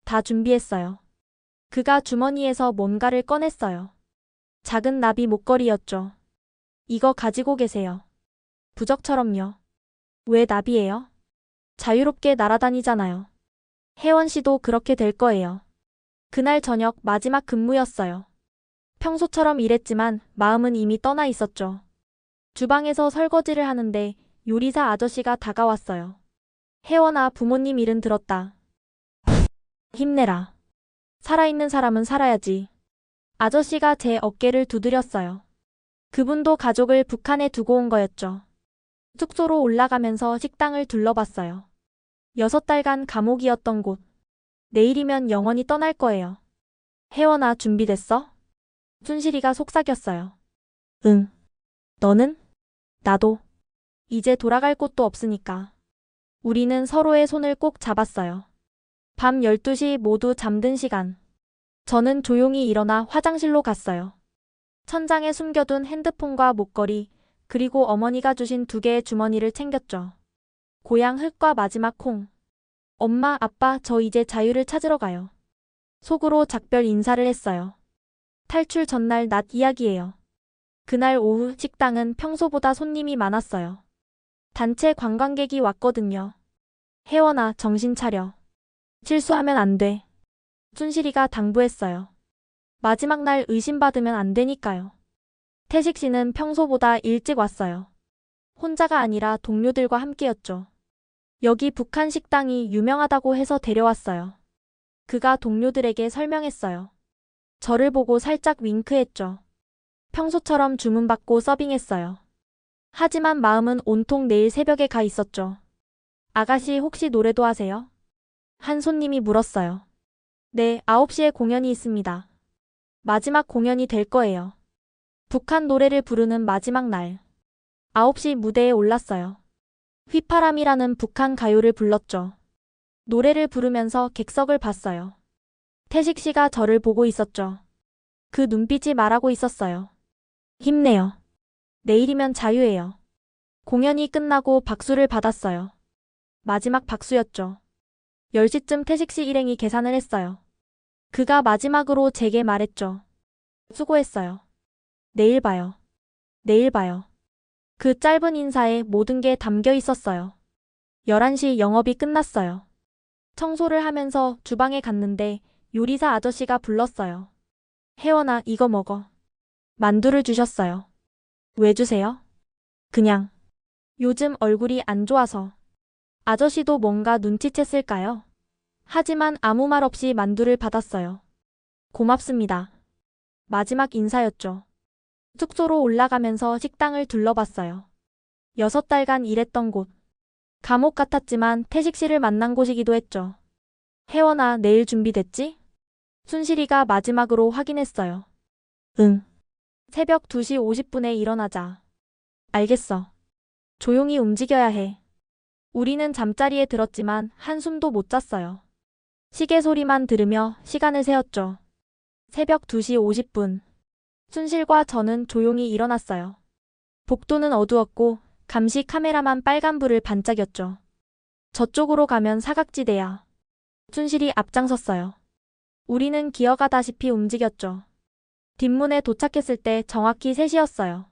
다 준비했어요. 그가 주머니에서 뭔가를 꺼냈어요. 작은 나비 목걸이였죠. 이거 가지고 계세요. 부적처럼요. 왜 나비예요? 자유롭게 날아다니잖아요. 혜원 씨도 그렇게 될 거예요. 그날 저녁 마지막 근무였어요. 평소처럼 일했지만 마음은 이미 떠나 있었죠. 주방에서 설거지를 하는데 요리사 아저씨가 다가왔어요. 혜원아, 부모님 일은 들었다. 힘내라. 살아있는 사람은 살아야지. 아저씨가 제 어깨를 두드렸어요. 그분도 가족을 북한에 두고 온 거였죠. 숙소로 올라가면서 식당을 둘러봤어요. 6달간 감옥이었던 곳. 내일이면 영원히 떠날 거예요. 혜원아, 준비됐어? 순실이가 속삭였어요. 응. 너는? 나도. 이제 돌아갈 곳도 없으니까. 우리는 서로의 손을 꼭 잡았어요. 밤 12시 모두 잠든 시간. 저는 조용히 일어나 화장실로 갔어요. 천장에 숨겨둔 핸드폰과 목걸이, 그리고 어머니가 주신 2개의 주머니를 챙겼죠. 고향 흙과 마지막 콩. 엄마, 아빠, 저 이제 자유를 찾으러 가요. 속으로 작별 인사를 했어요. 탈출 전날 낮 이야기예요. 그날 오후 식당은 평소보다 손님이 많았어요. 단체 관광객이 왔거든요. 혜원아, 정신 차려. 실수하면 안 돼. 순실이가 당부했어요. 마지막 날 의심받으면 안 되니까요. 태식 씨는 평소보다 일찍 왔어요. 혼자가 아니라 동료들과 함께였죠. 여기 북한 식당이 유명하다고 해서 데려왔어요. 그가 동료들에게 설명했어요. 저를 보고 살짝 윙크했죠. 평소처럼 주문받고 서빙했어요. 하지만 마음은 온통 내일 새벽에 가 있었죠. 아가씨 혹시 노래도 하세요? 한 손님이 물었어요. 네, 9시에 공연이 있습니다. 마지막 공연이 될 거예요. 북한 노래를 부르는 마지막 날. 9시 무대에 올랐어요. 휘파람이라는 북한 가요를 불렀죠. 노래를 부르면서 객석을 봤어요. 태식 씨가 저를 보고 있었죠. 그 눈빛이 말하고 있었어요. 힘내요. 내일이면 자유예요. 공연이 끝나고 박수를 받았어요. 마지막 박수였죠. 10시쯤 태식 씨 일행이 계산을 했어요. 그가 마지막으로 제게 말했죠. 수고했어요. 내일 봐요. 내일 봐요. 그 짧은 인사에 모든 게 담겨 있었어요. 11시 영업이 끝났어요. 청소를 하면서 주방에 갔는데 요리사 아저씨가 불렀어요. 혜원아, 이거 먹어. 만두를 주셨어요. 왜 주세요? 그냥. 요즘 얼굴이 안 좋아서. 아저씨도 뭔가 눈치챘을까요? 하지만 아무 말 없이 만두를 받았어요. 고맙습니다. 마지막 인사였죠. 숙소로 올라가면서 식당을 둘러봤어요. 6달간 일했던 곳. 감옥 같았지만 태식 씨를 만난 곳이기도 했죠. 혜원아, 내일 준비됐지? 순실이가 마지막으로 확인했어요. 응. 새벽 2시 50분에 일어나자. 알겠어. 조용히 움직여야 해. 우리는 잠자리에 들었지만 한숨도 못 잤어요. 시계 소리만 들으며 시간을 세었죠. 새벽 2시 50분. 순실과 저는 조용히 일어났어요. 복도는 어두웠고 감시 카메라만 빨간불을 반짝였죠. 저쪽으로 가면 사각지대야. 순실이 앞장섰어요. 우리는 기어가다시피 움직였죠. 뒷문에 도착했을 때 정확히 3시였어요.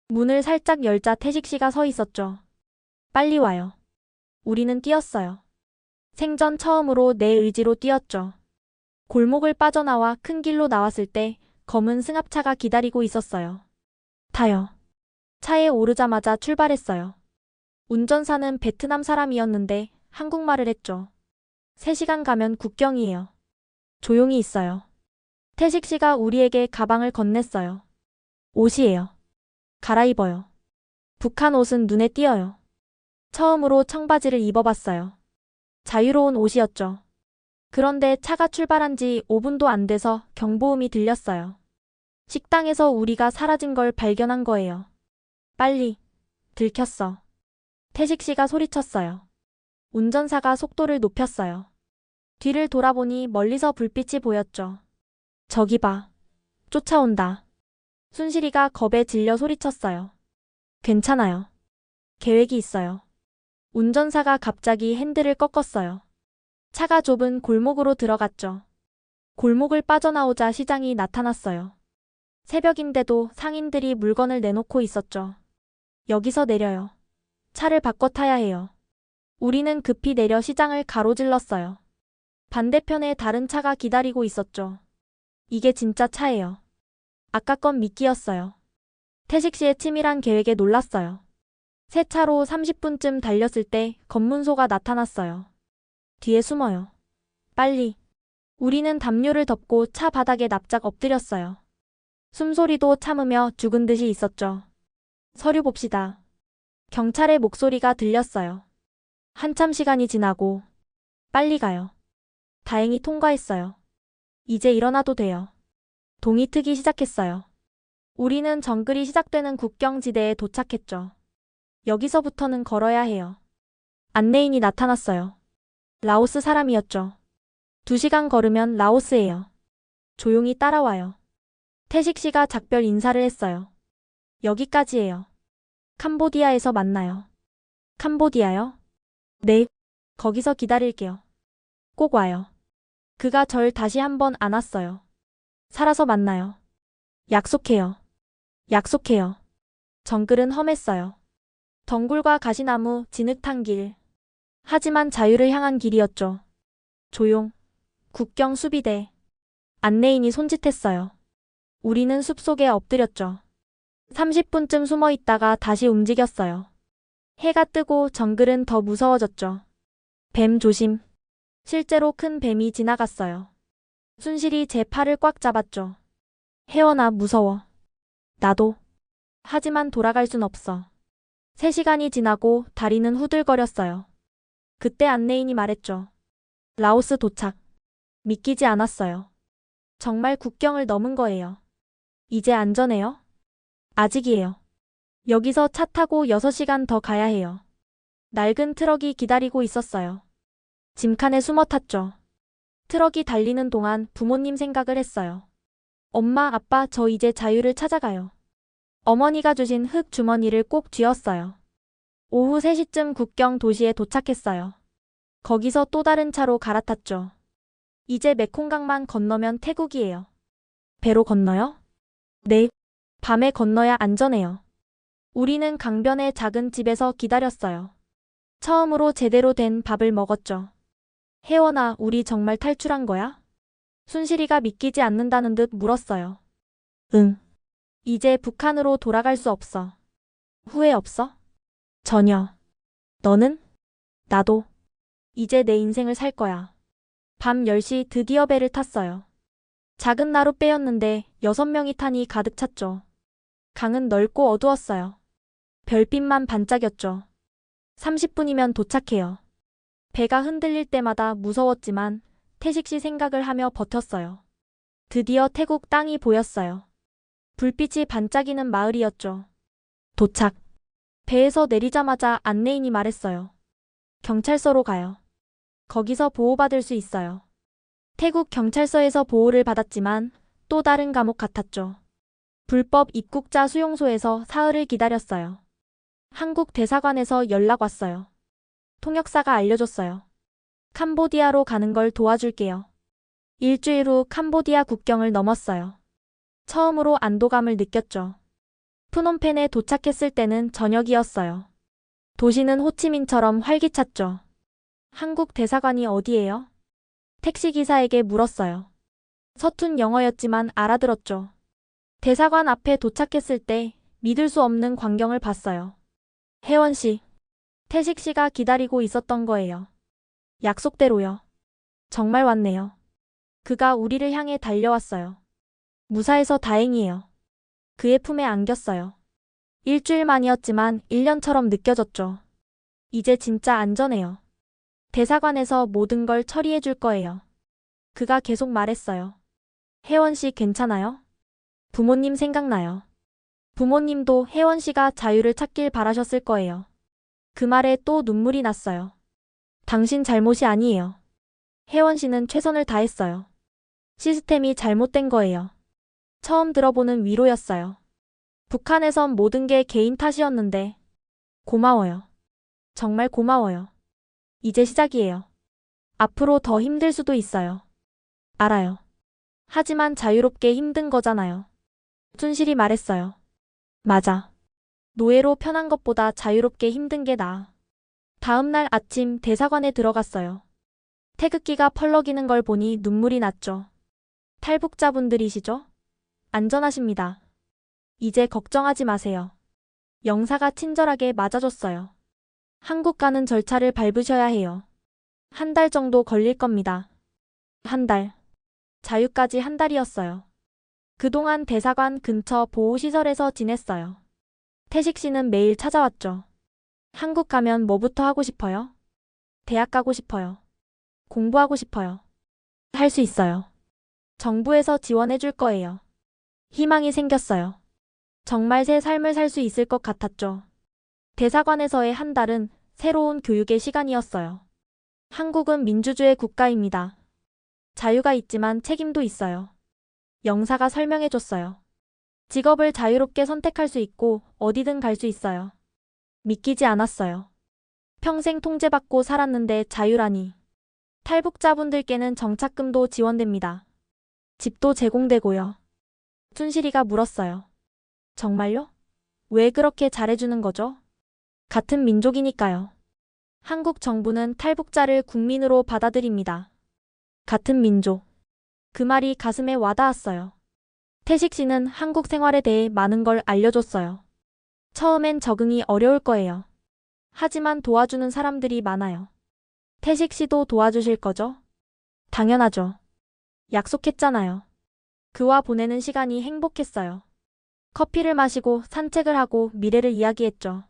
문을 살짝 열자 태식 씨가 서 있었죠. 빨리 와요. 우리는 뛰었어요. 생전 처음으로 내 의지로 뛰었죠. 골목을 빠져나와 큰 길로 나왔을 때 검은 승합차가 기다리고 있었어요. 타요. 차에 오르자마자 출발했어요. 운전사는 베트남 사람이었는데 한국말을 했죠. 3시간 가면 국경이에요. 조용히 있어요. 태식 씨가 우리에게 가방을 건넸어요. 옷이에요. 갈아입어요. 북한 옷은 눈에 띄어요. 처음으로 청바지를 입어봤어요. 자유로운 옷이었죠. 그런데 차가 출발한 지 5분도 안 돼서 경보음이 들렸어요. 식당에서 우리가 사라진 걸 발견한 거예요. 빨리. 들켰어. 태식 씨가 소리쳤어요. 운전사가 속도를 높였어요. 뒤를 돌아보니 멀리서 불빛이 보였죠. 저기 봐. 쫓아온다. 순실이가 겁에 질려 소리쳤어요. 괜찮아요. 계획이 있어요. 운전사가 갑자기 핸들을 꺾었어요. 차가 좁은 골목으로 들어갔죠. 골목을 빠져나오자 시장이 나타났어요. 새벽인데도 상인들이 물건을 내놓고 있었죠. 여기서 내려요. 차를 바꿔 타야 해요. 우리는 급히 내려 시장을 가로질렀어요. 반대편에 다른 차가 기다리고 있었죠. 이게 진짜 차예요. 아까 건 미끼였어요. 태식 씨의 치밀한 계획에 놀랐어요. 새 차로 30분쯤 달렸을 때 검문소가 나타났어요. 뒤에 숨어요. 빨리. 우리는 담요를 덮고 차 바닥에 납작 엎드렸어요. 숨소리도 참으며 죽은 듯이 있었죠. 서류 봅시다. 경찰의 목소리가 들렸어요. 한참 시간이 지나고 빨리 가요. 다행히 통과했어요. 이제 일어나도 돼요. 동이 트기 시작했어요. 우리는 정글이 시작되는 국경지대에 도착했죠. 여기서부터는 걸어야 해요. 안내인이 나타났어요. 라오스 사람이었죠. 2시간 걸으면 라오스예요. 조용히 따라와요. 태식 씨가 작별 인사를 했어요. 여기까지예요. 캄보디아에서 만나요. 캄보디아요? 네. 거기서 기다릴게요. 꼭 와요. 그가 절 다시 한번 안았어요. 살아서 만나요. 약속해요. 약속해요. 정글은 험했어요. 덩굴과 가시나무, 진흙탕 길. 하지만 자유를 향한 길이었죠. 조용. 국경 수비대. 안내인이 손짓했어요. 우리는 숲속에 엎드렸죠. 30분쯤 숨어 있다가 다시 움직였어요. 해가 뜨고 정글은 더 무서워졌죠. 뱀 조심. 실제로 큰 뱀이 지나갔어요. 순실이 제 팔을 꽉 잡았죠. 혜원아, 무서워. 나도. 하지만 돌아갈 순 없어. 3시간이 지나고 다리는 후들거렸어요. 그때 안내인이 말했죠. 라오스 도착. 믿기지 않았어요. 정말 국경을 넘은 거예요. 이제 안전해요? 아직이에요. 여기서 차 타고 6시간 더 가야 해요. 낡은 트럭이 기다리고 있었어요. 짐칸에 숨어 탔죠. 트럭이 달리는 동안 부모님 생각을 했어요. 엄마, 아빠, 저 이제 자유를 찾아가요. 어머니가 주신 흙 주머니를 꼭 쥐었어요. 오후 3시쯤 국경 도시에 도착했어요. 거기서 또 다른 차로 갈아탔죠. 이제 메콩강만 건너면 태국이에요. 배로 건너요? 네. 밤에 건너야 안전해요. 우리는 강변의 작은 집에서 기다렸어요. 처음으로 제대로 된 밥을 먹었죠. 혜원아, 우리 정말 탈출한 거야? 순실이가 믿기지 않는다는 듯 물었어요. 응. 이제 북한으로 돌아갈 수 없어. 후회 없어? 전혀. 너는? 나도. 이제 내 인생을 살 거야. 밤 10시 드디어 배를 탔어요. 작은 나룻배였는데 6명이 타니 가득 찼죠. 강은 넓고 어두웠어요. 별빛만 반짝였죠. 30분이면 도착해요. 배가 흔들릴 때마다 무서웠지만 태식 씨 생각을 하며 버텼어요. 드디어 태국 땅이 보였어요. 불빛이 반짝이는 마을이었죠. 도착. 배에서 내리자마자 안내인이 말했어요. 경찰서로 가요. 거기서 보호받을 수 있어요. 태국 경찰서에서 보호를 받았지만 또 다른 감옥 같았죠. 불법 입국자 수용소에서 사흘을 기다렸어요. 한국 대사관에서 연락 왔어요. 통역사가 알려줬어요. 캄보디아로 가는 걸 도와줄게요. 일주일 후 캄보디아 국경을 넘었어요. 처음으로 안도감을 느꼈죠. 프놈펜에 도착했을 때는 저녁이었어요. 도시는 호치민처럼 활기찼죠. 한국 대사관이 어디예요? 택시기사에게 물었어요. 서툰 영어였지만 알아들었죠. 대사관 앞에 도착했을 때 믿을 수 없는 광경을 봤어요. 혜원 씨, 태식 씨가 기다리고 있었던 거예요. 약속대로요. 정말 왔네요. 그가 우리를 향해 달려왔어요. 무사해서 다행이에요. 그의 품에 안겼어요. 일주일 만이었지만 1년처럼 느껴졌죠. 이제 진짜 안전해요. 대사관에서 모든 걸 처리해 줄 거예요. 그가 계속 말했어요. 혜원 씨 괜찮아요? 부모님 생각나요. 부모님도 혜원 씨가 자유를 찾길 바라셨을 거예요. 그 말에 또 눈물이 났어요. 당신 잘못이 아니에요. 혜원 씨는 최선을 다했어요. 시스템이 잘못된 거예요. 처음 들어보는 위로였어요. 북한에선 모든 게 개인 탓이었는데 고마워요. 정말 고마워요. 이제 시작이에요. 앞으로 더 힘들 수도 있어요. 알아요. 하지만 자유롭게 힘든 거잖아요. 순실이 말했어요. 맞아. 노예로 편한 것보다 자유롭게 힘든 게 나아. 다음 날 아침 대사관에 들어갔어요. 태극기가 펄럭이는 걸 보니 눈물이 났죠. 탈북자분들이시죠? 안전하십니다. 이제 걱정하지 마세요. 영사가 친절하게 맞아줬어요. 한국 가는 절차를 밟으셔야 해요. 1달 정도 걸릴 겁니다. 1달. 자유까지 1달이었어요. 그동안 대사관 근처 보호시설에서 지냈어요. 태식 씨는 매일 찾아왔죠. 한국 가면 뭐부터 하고 싶어요? 대학 가고 싶어요. 공부하고 싶어요. 할 수 있어요. 정부에서 지원해 줄 거예요. 희망이 생겼어요. 정말 새 삶을 살 수 있을 것 같았죠. 대사관에서의 1달은 새로운 교육의 시간이었어요. 한국은 민주주의 국가입니다. 자유가 있지만 책임도 있어요. 영사가 설명해 줬어요. 직업을 자유롭게 선택할 수 있고 어디든 갈 수 있어요. 믿기지 않았어요. 평생 통제받고 살았는데 자유라니. 탈북자분들께는 정착금도 지원됩니다. 집도 제공되고요. 순실이가 물었어요. 정말요? 왜 그렇게 잘해주는 거죠? 같은 민족이니까요. 한국 정부는 탈북자를 국민으로 받아들입니다. 같은 민족. 그 말이 가슴에 와닿았어요. 태식 씨는 한국 생활에 대해 많은 걸 알려줬어요. 처음엔 적응이 어려울 거예요. 하지만 도와주는 사람들이 많아요. 태식 씨도 도와주실 거죠? 당연하죠. 약속했잖아요. 그와 보내는 시간이 행복했어요. 커피를 마시고 산책을 하고 미래를 이야기했죠.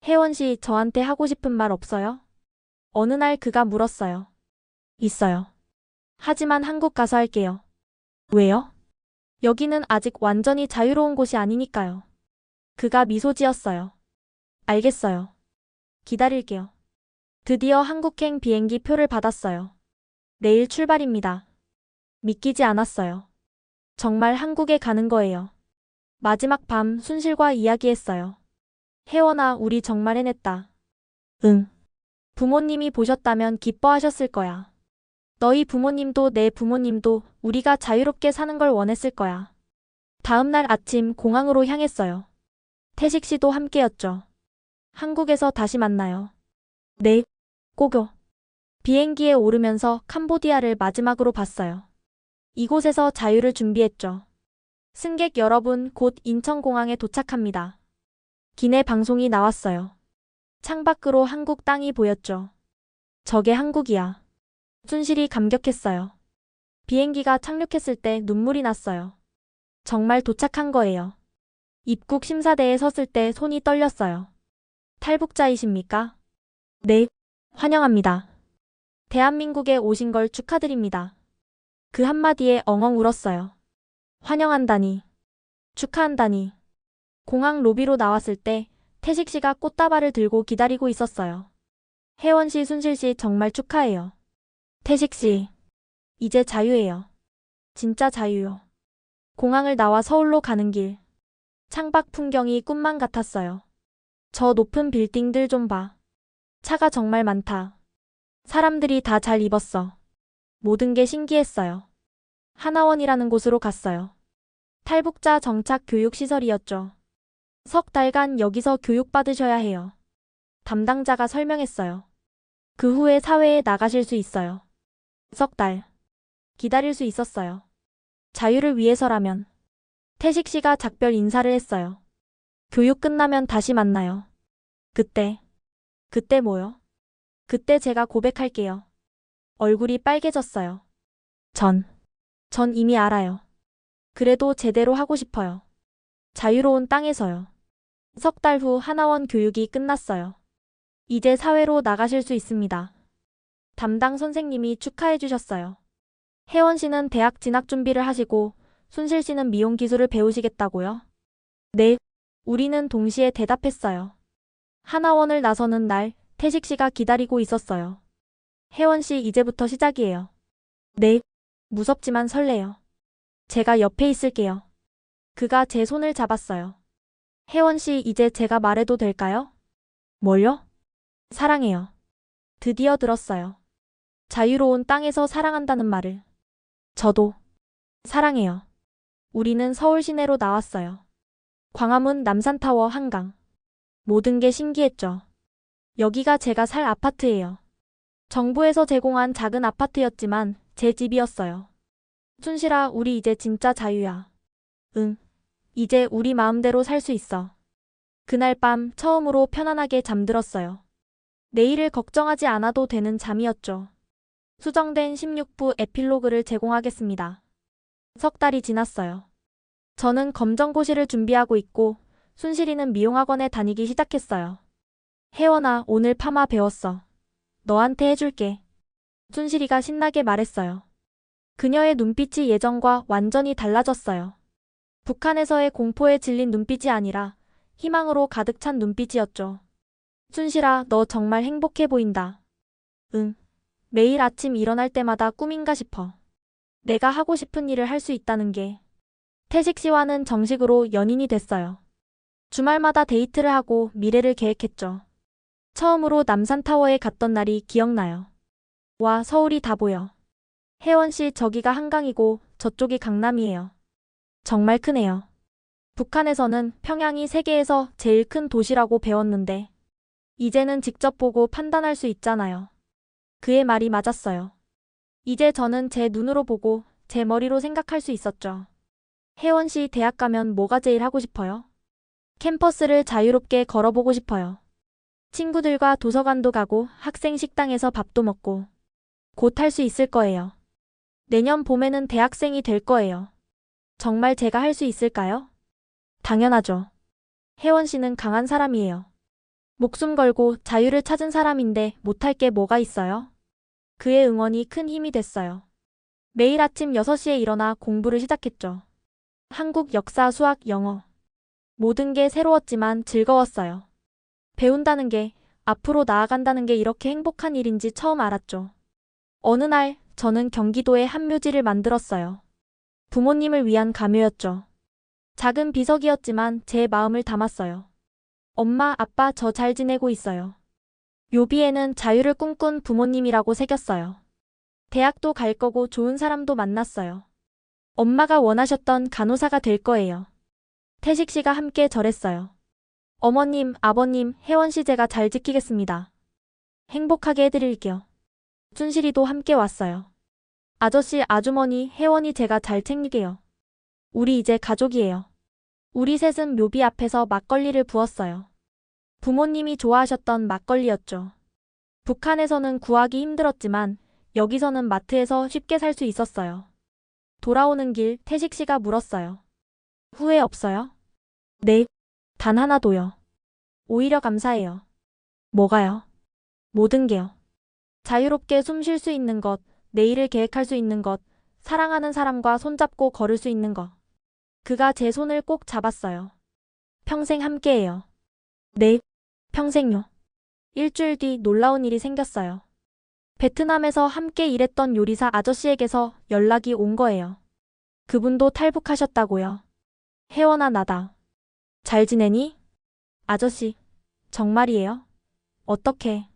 혜원 씨 저한테 하고 싶은 말 없어요? 어느 날 그가 물었어요. 있어요. 하지만 한국 가서 할게요. 왜요? 여기는 아직 완전히 자유로운 곳이 아니니까요. 그가 미소 지었어요. 알겠어요. 기다릴게요. 드디어 한국행 비행기 표를 받았어요. 내일 출발입니다. 믿기지 않았어요. 정말 한국에 가는 거예요. 마지막 밤 순실과 이야기했어요. 혜원아, 우리 정말 해냈다. 응. 부모님이 보셨다면 기뻐하셨을 거야. 너희 부모님도 내 부모님도 우리가 자유롭게 사는 걸 원했을 거야. 다음 날 아침 공항으로 향했어요. 태식 씨도 함께였죠. 한국에서 다시 만나요. 네, 꼭요. 비행기에 오르면서 캄보디아를 마지막으로 봤어요. 이곳에서 자유를 준비했죠. 승객 여러분, 곧 인천공항에 도착합니다. 기내 방송이 나왔어요. 창밖으로 한국 땅이 보였죠. 저게 한국이야. 순실이 감격했어요. 비행기가 착륙했을 때 눈물이 났어요. 정말 도착한 거예요. 입국 심사대에 섰을 때 손이 떨렸어요. 탈북자이십니까? 네, 환영합니다. 대한민국에 오신 걸 축하드립니다. 그 한마디에 엉엉 울었어요. 환영한다니. 축하한다니. 공항 로비로 나왔을 때 태식 씨가 꽃다발을 들고 기다리고 있었어요. 혜원 씨, 순실 씨 정말 축하해요. 태식 씨, 이제 자유예요. 진짜 자유요. 공항을 나와 서울로 가는 길. 창밖 풍경이 꿈만 같았어요. 저 높은 빌딩들 좀 봐. 차가 정말 많다. 사람들이 다 잘 입었어. 모든 게 신기했어요. 하나원이라는 곳으로 갔어요. 탈북자 정착 교육시설이었죠. 석 달간 여기서 교육받으셔야 해요. 담당자가 설명했어요. 그 후에 사회에 나가실 수 있어요. 석 달. 기다릴 수 있었어요. 자유를 위해서라면. 태식 씨가 작별 인사를 했어요. 교육 끝나면 다시 만나요. 그때 뭐요? 그때 제가 고백할게요. 얼굴이 빨개졌어요. 전 이미 알아요. 그래도 제대로 하고 싶어요. 자유로운 땅에서요. 석 달 후 하나원 교육이 끝났어요. 이제 사회로 나가실 수 있습니다. 담당 선생님이 축하해 주셨어요. 혜원 씨는 대학 진학 준비를 하시고 순실 씨는 미용 기술을 배우시겠다고요? 네, 우리는 동시에 대답했어요. 하나원을 나서는 날 태식 씨가 기다리고 있었어요. 혜원 씨, 이제부터 시작이에요. 네, 무섭지만 설레요. 제가 옆에 있을게요. 그가 제 손을 잡았어요. 혜원 씨, 이제 제가 말해도 될까요? 뭘요? 사랑해요. 드디어 들었어요. 자유로운 땅에서 사랑한다는 말을. 저도 사랑해요. 우리는 서울 시내로 나왔어요. 광화문, 남산타워, 한강. 모든 게 신기했죠. 여기가 제가 살 아파트예요. 정부에서 제공한 작은 아파트였지만 제 집이었어요. 순실아, 우리 이제 진짜 자유야. 응. 이제 우리 마음대로 살 수 있어. 그날 밤 처음으로 편안하게 잠들었어요. 내일을 걱정하지 않아도 되는 잠이었죠. 수정된 16부 에필로그를 제공하겠습니다. 석 달이 지났어요. 저는 검정고시를 준비하고 있고 순실이는 미용학원에 다니기 시작했어요. 혜원아, 오늘 파마 배웠어. 너한테 해줄게. 순실이가 신나게 말했어요. 그녀의 눈빛이 예전과 완전히 달라졌어요. 북한에서의 공포에 질린 눈빛이 아니라 희망으로 가득 찬 눈빛이었죠. 순실아, 너 정말 행복해 보인다. 응. 매일 아침 일어날 때마다 꿈인가 싶어. 내가 하고 싶은 일을 할 수 있다는 게. 태식 씨와는 정식으로 연인이 됐어요. 주말마다 데이트를 하고 미래를 계획했죠. 처음으로 남산타워에 갔던 날이 기억나요. 와, 서울이 다 보여. 혜원 씨, 저기가 한강이고 저쪽이 강남이에요. 정말 크네요. 북한에서는 평양이 세계에서 제일 큰 도시라고 배웠는데 이제는 직접 보고 판단할 수 있잖아요. 그의 말이 맞았어요. 이제 저는 제 눈으로 보고 제 머리로 생각할 수 있었죠. 혜원 씨, 대학 가면 뭐가 제일 하고 싶어요? 캠퍼스를 자유롭게 걸어보고 싶어요. 친구들과 도서관도 가고 학생 식당에서 밥도 먹고 곧 할 수 있을 거예요. 내년 봄에는 대학생이 될 거예요. 정말 제가 할 수 있을까요? 당연하죠. 혜원 씨는 강한 사람이에요. 목숨 걸고 자유를 찾은 사람인데 못할 게 뭐가 있어요? 그의 응원이 큰 힘이 됐어요. 매일 아침 6시에 일어나 공부를 시작했죠. 한국 역사, 수학, 영어. 모든 게 새로웠지만 즐거웠어요. 배운다는 게, 앞으로 나아간다는 게 이렇게 행복한 일인지 처음 알았죠. 어느 날 저는 경기도에 한 묘지를 만들었어요. 부모님을 위한 감회였죠. 작은 비석이었지만 제 마음을 담았어요. 엄마, 아빠, 저 잘 지내고 있어요. 묘비에는 자유를 꿈꾼 부모님이라고 새겼어요. 대학도 갈 거고 좋은 사람도 만났어요. 엄마가 원하셨던 간호사가 될 거예요. 태식 씨가 함께 절했어요. 어머님, 아버님, 혜원 씨 제가 잘 지키겠습니다. 행복하게 해드릴게요. 순실이도 함께 왔어요. 아저씨, 아주머니, 혜원이 제가 잘 챙기게요. 우리 이제 가족이에요. 우리 셋은 묘비 앞에서 막걸리를 부었어요. 부모님이 좋아하셨던 막걸리였죠. 북한에서는 구하기 힘들었지만 여기서는 마트에서 쉽게 살 수 있었어요. 돌아오는 길 태식 씨가 물었어요. 후회 없어요? 네, 단 하나도요. 오히려 감사해요. 뭐가요? 모든 게요. 자유롭게 숨 쉴 수 있는 것, 내일을 계획할 수 있는 것, 사랑하는 사람과 손잡고 걸을 수 있는 것. 그가 제 손을 꼭 잡았어요. 평생 함께해요. 네, 평생요. 일주일 뒤 놀라운 일이 생겼어요. 베트남에서 함께 일했던 요리사 아저씨에게서 연락이 온 거예요. 그분도 탈북하셨다고요. 혜원아, 나다. 잘 지내니? 아저씨, 정말이에요? 어떻게?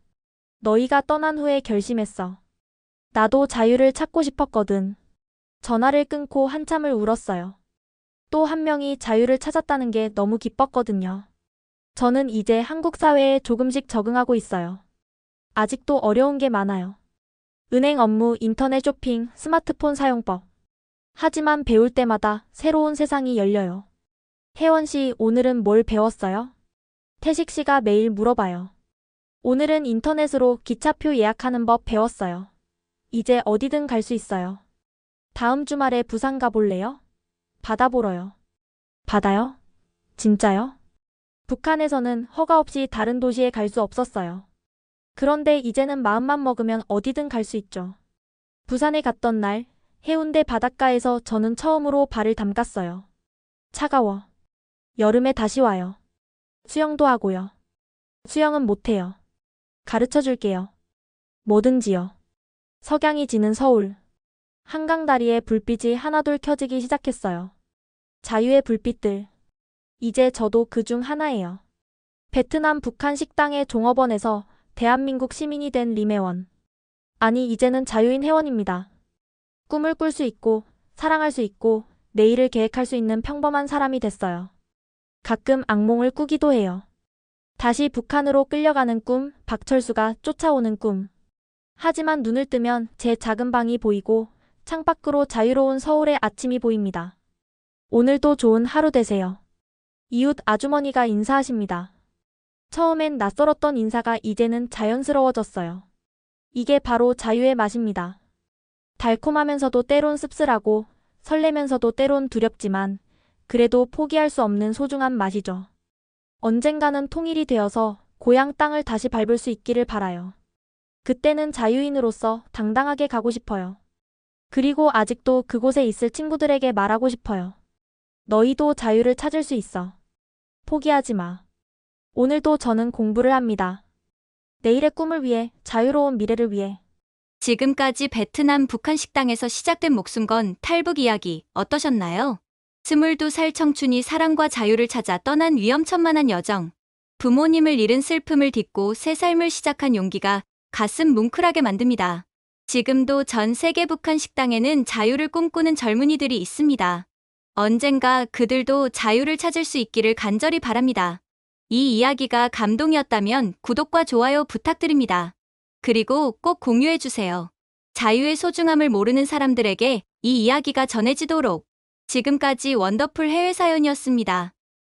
너희가 떠난 후에 결심했어. 나도 자유를 찾고 싶었거든. 전화를 끊고 한참을 울었어요. 또 한 명이 자유를 찾았다는 게 너무 기뻤거든요. 저는 이제 한국 사회에 조금씩 적응하고 있어요. 아직도 어려운 게 많아요. 은행 업무, 인터넷 쇼핑, 스마트폰 사용법. 하지만 배울 때마다 새로운 세상이 열려요. 혜원 씨, 오늘은 뭘 배웠어요? 태식 씨가 매일 물어봐요. 오늘은 인터넷으로 기차표 예약하는 법 배웠어요. 이제 어디든 갈 수 있어요. 다음 주말에 부산 가볼래요? 바다 보러요. 바다요? 진짜요? 북한에서는 허가 없이 다른 도시에 갈 수 없었어요. 그런데 이제는 마음만 먹으면 어디든 갈 수 있죠. 부산에 갔던 날, 해운대 바닷가에서 저는 처음으로 발을 담갔어요. 차가워. 여름에 다시 와요. 수영도 하고요. 수영은 못해요. 가르쳐 줄게요. 뭐든지요. 석양이 지는 서울. 한강다리에 불빛이 하나둘 켜지기 시작했어요. 자유의 불빛들. 이제 저도 그 중 하나예요. 베트남 북한 식당의 종업원에서 대한민국 시민이 된 림혜원. 아니, 이제는 자유인 혜원입니다. 꿈을 꿀 수 있고, 사랑할 수 있고, 내일을 계획할 수 있는 평범한 사람이 됐어요. 가끔 악몽을 꾸기도 해요. 다시 북한으로 끌려가는 꿈, 박철수가 쫓아오는 꿈. 하지만 눈을 뜨면 제 작은 방이 보이고 창밖으로 자유로운 서울의 아침이 보입니다. 오늘도 좋은 하루 되세요. 이웃 아주머니가 인사하십니다. 처음엔 낯설었던 인사가 이제는 자연스러워졌어요. 이게 바로 자유의 맛입니다. 달콤하면서도 때론 씁쓸하고 설레면서도 때론 두렵지만 그래도 포기할 수 없는 소중한 맛이죠. 언젠가는 통일이 되어서 고향 땅을 다시 밟을 수 있기를 바라요. 그때는 자유인으로서 당당하게 가고 싶어요. 그리고 아직도 그곳에 있을 친구들에게 말하고 싶어요. 너희도 자유를 찾을 수 있어. 포기하지 마. 오늘도 저는 공부를 합니다. 내일의 꿈을 위해, 자유로운 미래를 위해. 지금까지 베트남 북한 식당에서 시작된 목숨건 탈북 이야기 어떠셨나요? 22살 청춘이 사랑과 자유를 찾아 떠난 위험천만한 여정. 부모님을 잃은 슬픔을 딛고 새 삶을 시작한 용기가 가슴 뭉클하게 만듭니다. 지금도 전 세계 북한 식당에는 자유를 꿈꾸는 젊은이들이 있습니다. 언젠가 그들도 자유를 찾을 수 있기를 간절히 바랍니다. 이 이야기가 감동이었다면 구독과 좋아요 부탁드립니다. 그리고 꼭 공유해주세요. 자유의 소중함을 모르는 사람들에게 이 이야기가 전해지도록. 지금까지 원더풀 해외 사연이었습니다.